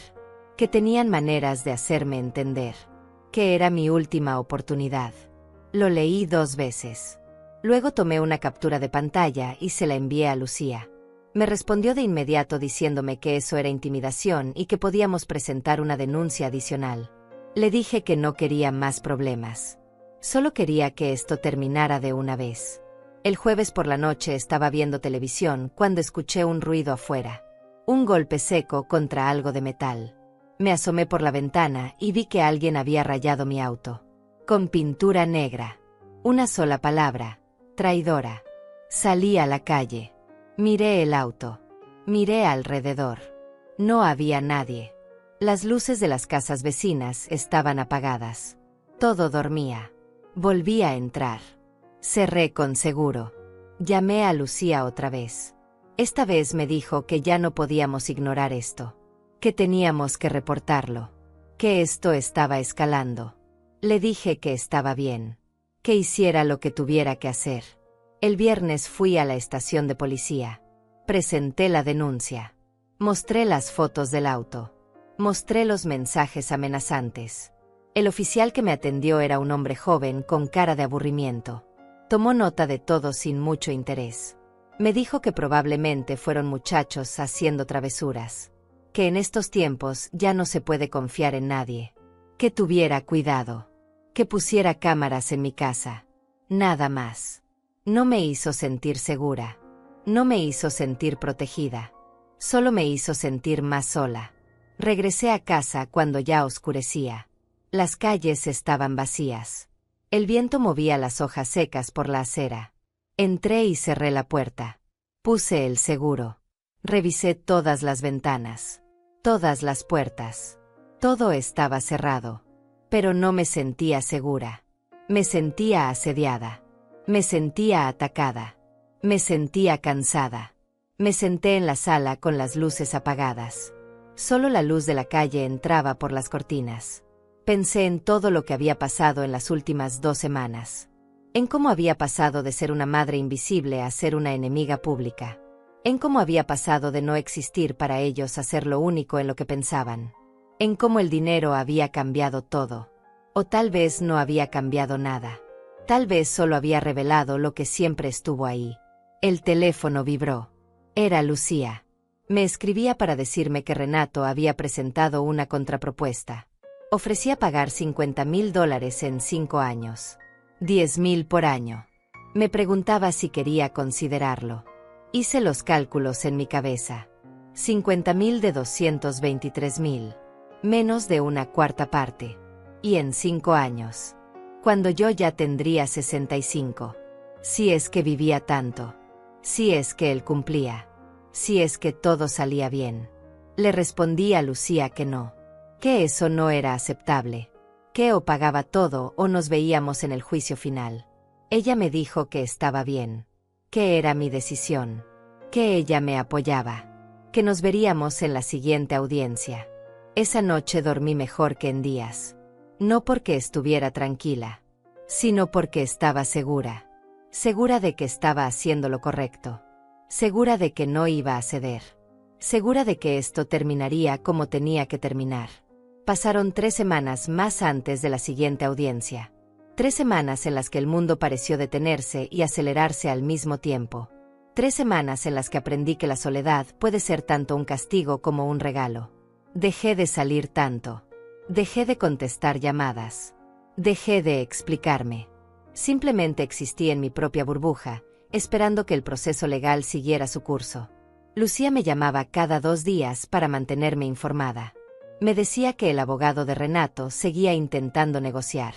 Que tenían maneras de hacerme entender. Que era mi última oportunidad. Lo leí 2 veces. Luego tomé una captura de pantalla y se la envié a Lucía. Me respondió de inmediato diciéndome que eso era intimidación y que podíamos presentar una denuncia adicional. Le dije que no quería más problemas. Solo quería que esto terminara de una vez. El jueves por la noche estaba viendo televisión cuando escuché un ruido afuera. Un golpe seco contra algo de metal. Me asomé por la ventana y vi que alguien había rayado mi auto. Con pintura negra. Una sola palabra. Traidora. Salí a la calle. Miré el auto. Miré alrededor. No había nadie. Las luces de las casas vecinas estaban apagadas. Todo dormía. Volví a entrar. Cerré con seguro. Llamé a Lucía otra vez. Esta vez me dijo que ya no podíamos ignorar esto. Que teníamos que reportarlo. Que esto estaba escalando. Le dije que estaba bien. Que hiciera lo que tuviera que hacer. El viernes fui a la estación de policía. Presenté la denuncia. Mostré las fotos del auto. Mostré los mensajes amenazantes. El oficial que me atendió era un hombre joven con cara de aburrimiento. Tomó nota de todo sin mucho interés. Me dijo que probablemente fueron muchachos haciendo travesuras. Que en estos tiempos ya no se puede confiar en nadie. Que tuviera cuidado. Que pusiera cámaras en mi casa. Nada más. No me hizo sentir segura. No me hizo sentir protegida. Solo me hizo sentir más sola. Regresé a casa cuando ya oscurecía. Las calles estaban vacías. El viento movía las hojas secas por la acera. Entré y cerré la puerta. Puse el seguro. Revisé todas las ventanas. Todas las puertas. Todo estaba cerrado. Pero no me sentía segura. Me sentía asediada. Me sentía atacada. Me sentía cansada. Me senté en la sala con las luces apagadas. Solo la luz de la calle entraba por las cortinas. Pensé en todo lo que había pasado en las últimas 2 semanas. En cómo había pasado de ser una madre invisible a ser una enemiga pública. En cómo había pasado de no existir para ellos a ser lo único en lo que pensaban. En cómo el dinero había cambiado todo. O tal vez no había cambiado nada. Tal vez solo había revelado lo que siempre estuvo ahí. El teléfono vibró. Era Lucía. Me escribía para decirme que Renato había presentado una contrapropuesta. Ofrecía pagar $50,000 en 5 años. 10,000 por año. Me preguntaba si quería considerarlo. Hice los cálculos en mi cabeza. 50,000 de 223,000. Menos de una cuarta parte. Y en 5 años. Cuando yo ya tendría 65. Si es que vivía tanto. Si es que él cumplía. Si es que todo salía bien. Le respondí a Lucía que no. Que eso no era aceptable. Que o pagaba todo o nos veíamos en el juicio final. Ella me dijo que estaba bien. Que era mi decisión. Que ella me apoyaba. Que nos veríamos en la siguiente audiencia. Esa noche dormí mejor que en días. No porque estuviera tranquila, sino porque estaba segura. Segura de que estaba haciendo lo correcto. Segura de que no iba a ceder. Segura de que esto terminaría como tenía que terminar. Pasaron 3 semanas más antes de la siguiente audiencia. 3 semanas en las que el mundo pareció detenerse y acelerarse al mismo tiempo. 3 semanas en las que aprendí que la soledad puede ser tanto un castigo como un regalo. Dejé de salir tanto. Dejé de contestar llamadas. Dejé de explicarme. Simplemente existí en mi propia burbuja, esperando que el proceso legal siguiera su curso. Lucía me llamaba cada 2 días para mantenerme informada. Me decía que el abogado de Renato seguía intentando negociar.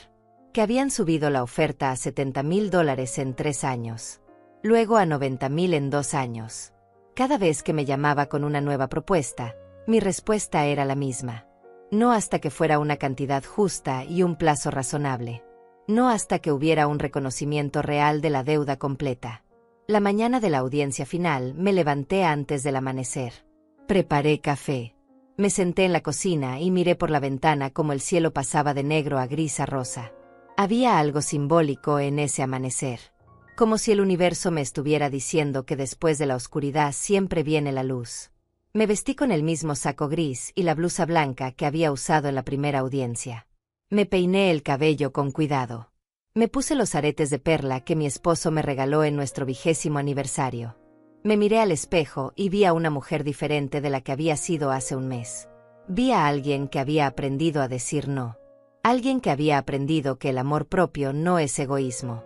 Que habían subido la oferta a $70,000 en 3 años. Luego a $90,000 en 2 años. Cada vez que me llamaba con una nueva propuesta, mi respuesta era la misma. No hasta que fuera una cantidad justa y un plazo razonable. No hasta que hubiera un reconocimiento real de la deuda completa. La mañana de la audiencia final me levanté antes del amanecer. Preparé café. Me senté en la cocina y miré por la ventana como el cielo pasaba de negro a gris a rosa. Había algo simbólico en ese amanecer. Como si el universo me estuviera diciendo que después de la oscuridad siempre viene la luz. Me vestí con el mismo saco gris y la blusa blanca que había usado en la primera audiencia. Me peiné el cabello con cuidado. Me puse los aretes de perla que mi esposo me regaló en nuestro 20º aniversario. Me miré al espejo y vi a una mujer diferente de la que había sido hace un mes. Vi a alguien que había aprendido a decir no. Alguien que había aprendido que el amor propio no es egoísmo.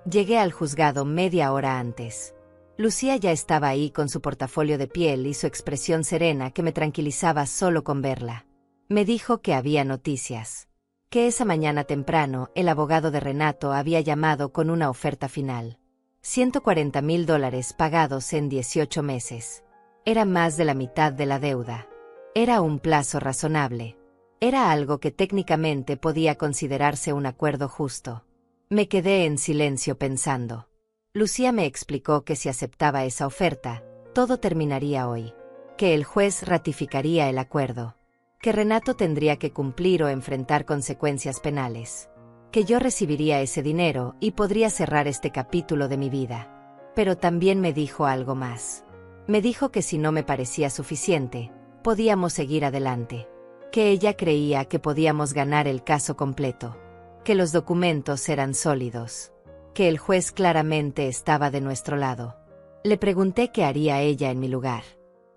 Llegué al juzgado media hora antes. Lucía ya estaba ahí con su portafolio de piel y su expresión serena que me tranquilizaba solo con verla. Me dijo que había noticias. Que esa mañana temprano el abogado de Renato había llamado con una oferta final. $140,000 pagados en 18 meses. Era más de la mitad de la deuda. Era un plazo razonable. Era algo que técnicamente podía considerarse un acuerdo justo. Me quedé en silencio pensando. Lucía me explicó que si aceptaba esa oferta, todo terminaría hoy. Que el juez ratificaría el acuerdo. Que Renato tendría que cumplir o enfrentar consecuencias penales. Que yo recibiría ese dinero y podría cerrar este capítulo de mi vida. Pero también me dijo algo más. Me dijo que si no me parecía suficiente, podíamos seguir adelante. Que ella creía que podíamos ganar el caso completo. Que los documentos eran sólidos. Que el juez claramente estaba de nuestro lado. Le pregunté qué haría ella en mi lugar.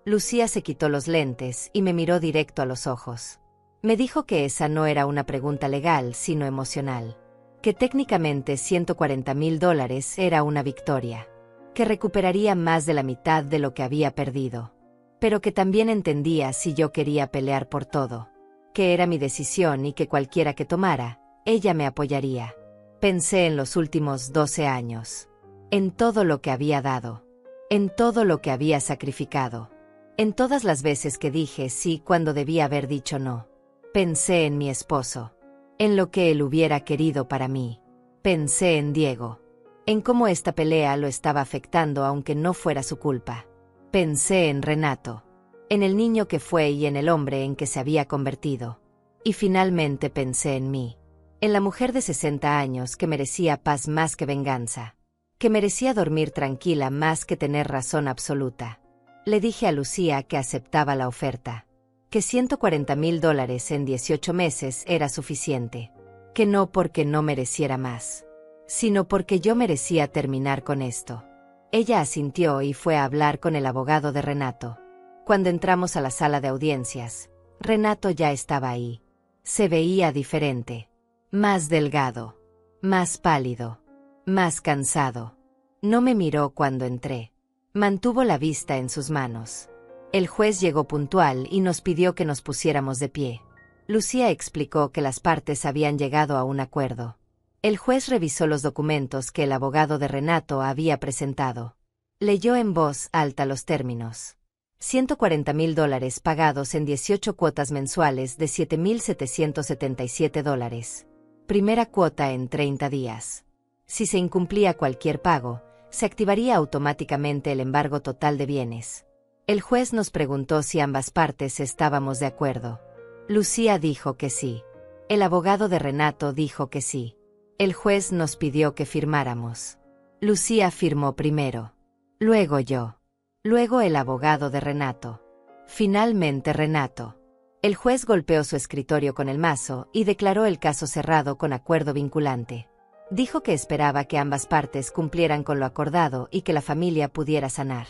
Lucía se quitó los lentes y me miró directo a los ojos. Me dijo que esa no era una pregunta legal, sino emocional. Que técnicamente $140,000 era una victoria. Que recuperaría más de la mitad de lo que había perdido. Pero que también entendía si yo quería pelear por todo. Que era mi decisión y que cualquiera que tomara, ella me apoyaría. Pensé en los últimos 12 años. En todo lo que había dado. En todo lo que había sacrificado. En todas las veces que dije sí cuando debía haber dicho no. Pensé en mi esposo. En lo que él hubiera querido para mí. Pensé en Diego. En cómo esta pelea lo estaba afectando aunque no fuera su culpa. Pensé en Renato. En el niño que fue y en el hombre en que se había convertido. Y finalmente pensé en mí. En la mujer de 60 años que merecía paz más que venganza. Que merecía dormir tranquila más que tener razón absoluta. Le dije a Lucía que aceptaba la oferta. Que $140,000 en 18 meses era suficiente. Que no porque no mereciera más. Sino porque yo merecía terminar con esto. Ella asintió y fue a hablar con el abogado de Renato. Cuando entramos a la sala de audiencias, Renato ya estaba ahí. Se veía diferente. Más delgado. Más pálido. Más cansado. No me miró cuando entré. Mantuvo la vista en sus manos. El juez llegó puntual y nos pidió que nos pusiéramos de pie. Lucía explicó que las partes habían llegado a un acuerdo. El juez revisó los documentos que el abogado de Renato había presentado. Leyó en voz alta los términos. $140,000 pagados en 18 cuotas mensuales de $7,777. Primera cuota en 30 días. Si se incumplía cualquier pago, se activaría automáticamente el embargo total de bienes. El juez nos preguntó si ambas partes estábamos de acuerdo. Lucía dijo que sí. El abogado de Renato dijo que sí. El juez nos pidió que firmáramos. Lucía firmó primero. Luego yo. Luego el abogado de Renato. Finalmente Renato. El juez golpeó su escritorio con el mazo y declaró el caso cerrado con acuerdo vinculante. Dijo que esperaba que ambas partes cumplieran con lo acordado y que la familia pudiera sanar.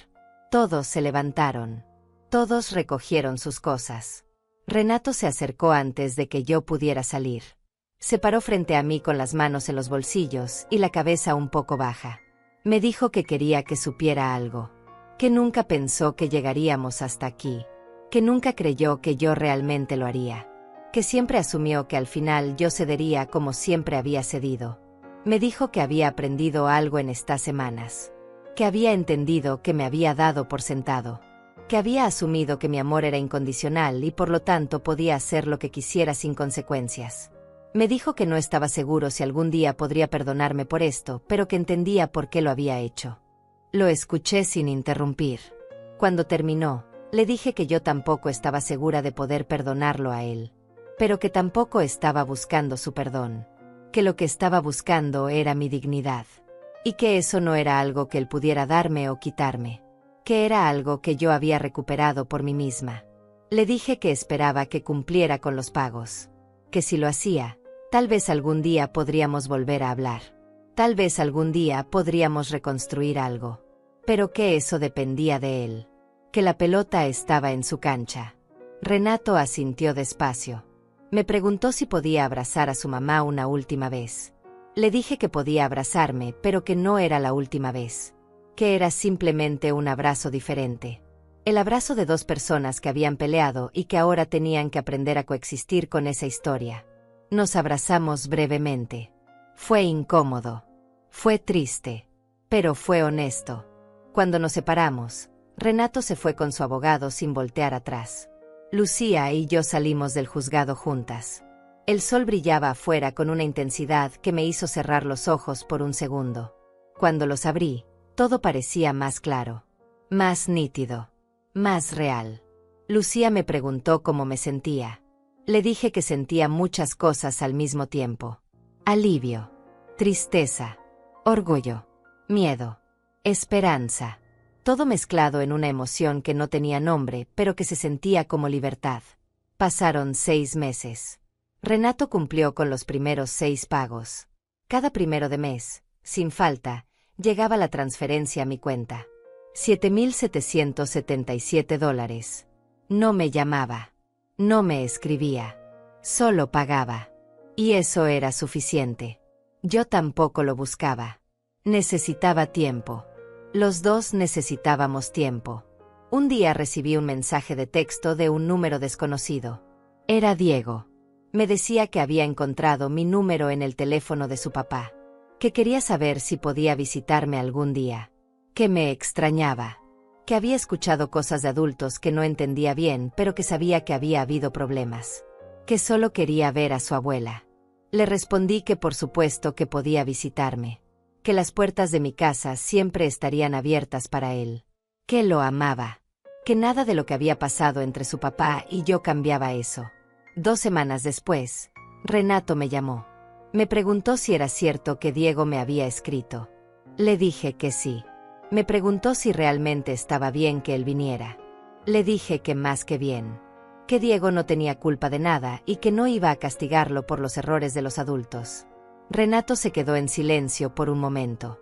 Todos se levantaron. Todos recogieron sus cosas. Renato se acercó antes de que yo pudiera salir. Se paró frente a mí con las manos en los bolsillos y la cabeza un poco baja. Me dijo que quería que supiera algo. Que nunca pensó que llegaríamos hasta aquí. Que nunca creyó que yo realmente lo haría. Que siempre asumió que al final yo cedería como siempre había cedido. Me dijo que había aprendido algo en estas semanas. Que había entendido que me había dado por sentado. Que había asumido que mi amor era incondicional y por lo tanto podía hacer lo que quisiera sin consecuencias. Me dijo que no estaba seguro si algún día podría perdonarme por esto, pero que entendía por qué lo había hecho. Lo escuché sin interrumpir. Cuando terminó, le dije que yo tampoco estaba segura de poder perdonarlo a él. Pero que tampoco estaba buscando su perdón. Que lo que estaba buscando era mi dignidad. Y que eso no era algo que él pudiera darme o quitarme. Que era algo que yo había recuperado por mí misma. Le dije que esperaba que cumpliera con los pagos. Que si lo hacía, tal vez algún día podríamos volver a hablar. Tal vez algún día podríamos reconstruir algo. Pero que eso dependía de él. Que la pelota estaba en su cancha. Renato asintió despacio. Me preguntó si podía abrazar a su mamá una última vez. Le dije que podía abrazarme, pero que no era la última vez. Que era simplemente un abrazo diferente. El abrazo de dos personas que habían peleado y que ahora tenían que aprender a coexistir con esa historia. Nos abrazamos brevemente. Fue incómodo. Fue triste. Pero fue honesto. Cuando nos separamos, Renato se fue con su abogado sin voltear atrás. Lucía y yo salimos del juzgado juntas. El sol brillaba afuera con una intensidad que me hizo cerrar los ojos por un segundo. Cuando los abrí, todo parecía más claro. Más nítido. Más real. Lucía me preguntó cómo me sentía. Le dije que sentía muchas cosas al mismo tiempo. Alivio. Tristeza. Orgullo. Miedo. Esperanza. Todo mezclado en una emoción que no tenía nombre, pero que se sentía como libertad. Pasaron 6 meses. Renato cumplió con los primeros 6 pagos. Cada primero de mes, sin falta, llegaba la transferencia a mi cuenta. $7,777. No me llamaba. No me escribía. Solo pagaba. Y eso era suficiente. Yo tampoco lo buscaba. Necesitaba tiempo. Los dos necesitábamos tiempo. Un día recibí un mensaje de texto de un número desconocido. Era Diego. Me decía que había encontrado mi número en el teléfono de su papá. Que quería saber si podía visitarme algún día. Que me extrañaba. Que había escuchado cosas de adultos que no entendía bien, pero que sabía que había habido problemas. Que solo quería ver a su abuela. Le respondí que por supuesto que podía visitarme. Que las puertas de mi casa siempre estarían abiertas para él. Que lo amaba. Que nada de lo que había pasado entre su papá y yo cambiaba eso. 2 semanas después, Renato me llamó. Me preguntó si era cierto que Diego me había escrito. Le dije que sí. Me preguntó si realmente estaba bien que él viniera. Le dije que más que bien. Que Diego no tenía culpa de nada y que no iba a castigarlo por los errores de los adultos. Renato se quedó en silencio por un momento.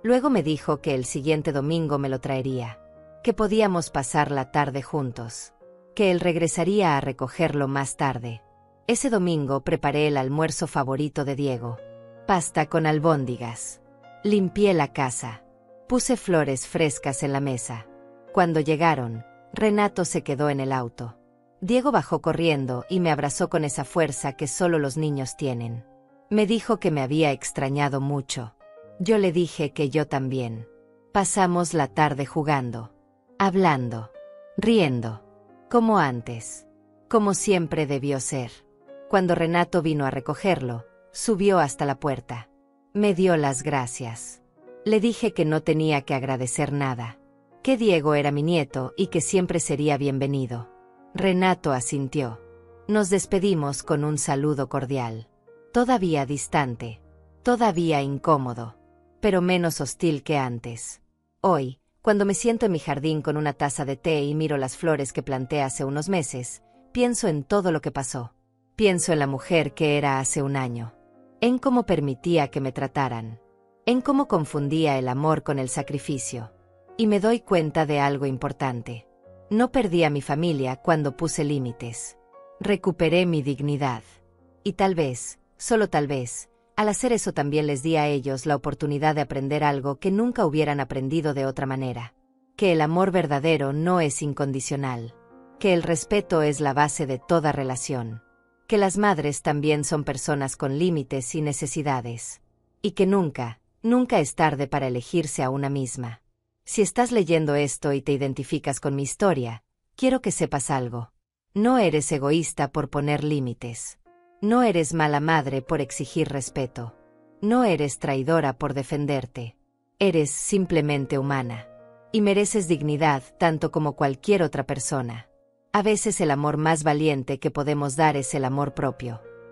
Luego me dijo que el siguiente domingo me lo traería, que podíamos pasar la tarde juntos, que él regresaría a recogerlo más tarde. Ese domingo preparé el almuerzo favorito de Diego: pasta con albóndigas. Limpié la casa. Puse flores frescas en la mesa. Cuando llegaron, Renato se quedó en el auto. Diego bajó corriendo y me abrazó con esa fuerza que solo los niños tienen. Me dijo que me había extrañado mucho. Yo le dije que yo también. Pasamos la tarde jugando, hablando, riendo, como antes, como siempre debió ser. Cuando Renato vino a recogerlo, subió hasta la puerta. Me dio las gracias. Le dije que no tenía que agradecer nada, que Diego era mi nieto y que siempre sería bienvenido. Renato asintió. Nos despedimos con un saludo cordial, todavía distante, todavía incómodo, pero menos hostil que antes. Hoy, cuando me siento en mi jardín con una taza de té y miro las flores que planté hace unos meses, pienso en todo lo que pasó. Pienso en la mujer que era hace un año, en cómo permitía que me trataran, en cómo confundía el amor con el sacrificio. Y me doy cuenta de algo importante. No perdí a mi familia cuando puse límites. Recuperé mi dignidad. Y tal vez, solo tal vez, al hacer eso también les di a ellos la oportunidad de aprender algo que nunca hubieran aprendido de otra manera. Que el amor verdadero no es incondicional. Que el respeto es la base de toda relación. Que las madres también son personas con límites y necesidades. Y que nunca, nunca es tarde para elegirse a una misma. Si estás leyendo esto y te identificas con mi historia, quiero que sepas algo. No eres egoísta por poner límites. No eres mala madre por exigir respeto. No eres traidora por defenderte. Eres simplemente humana. Y mereces dignidad tanto como cualquier otra persona. A veces el amor más valiente que podemos dar es el amor propio.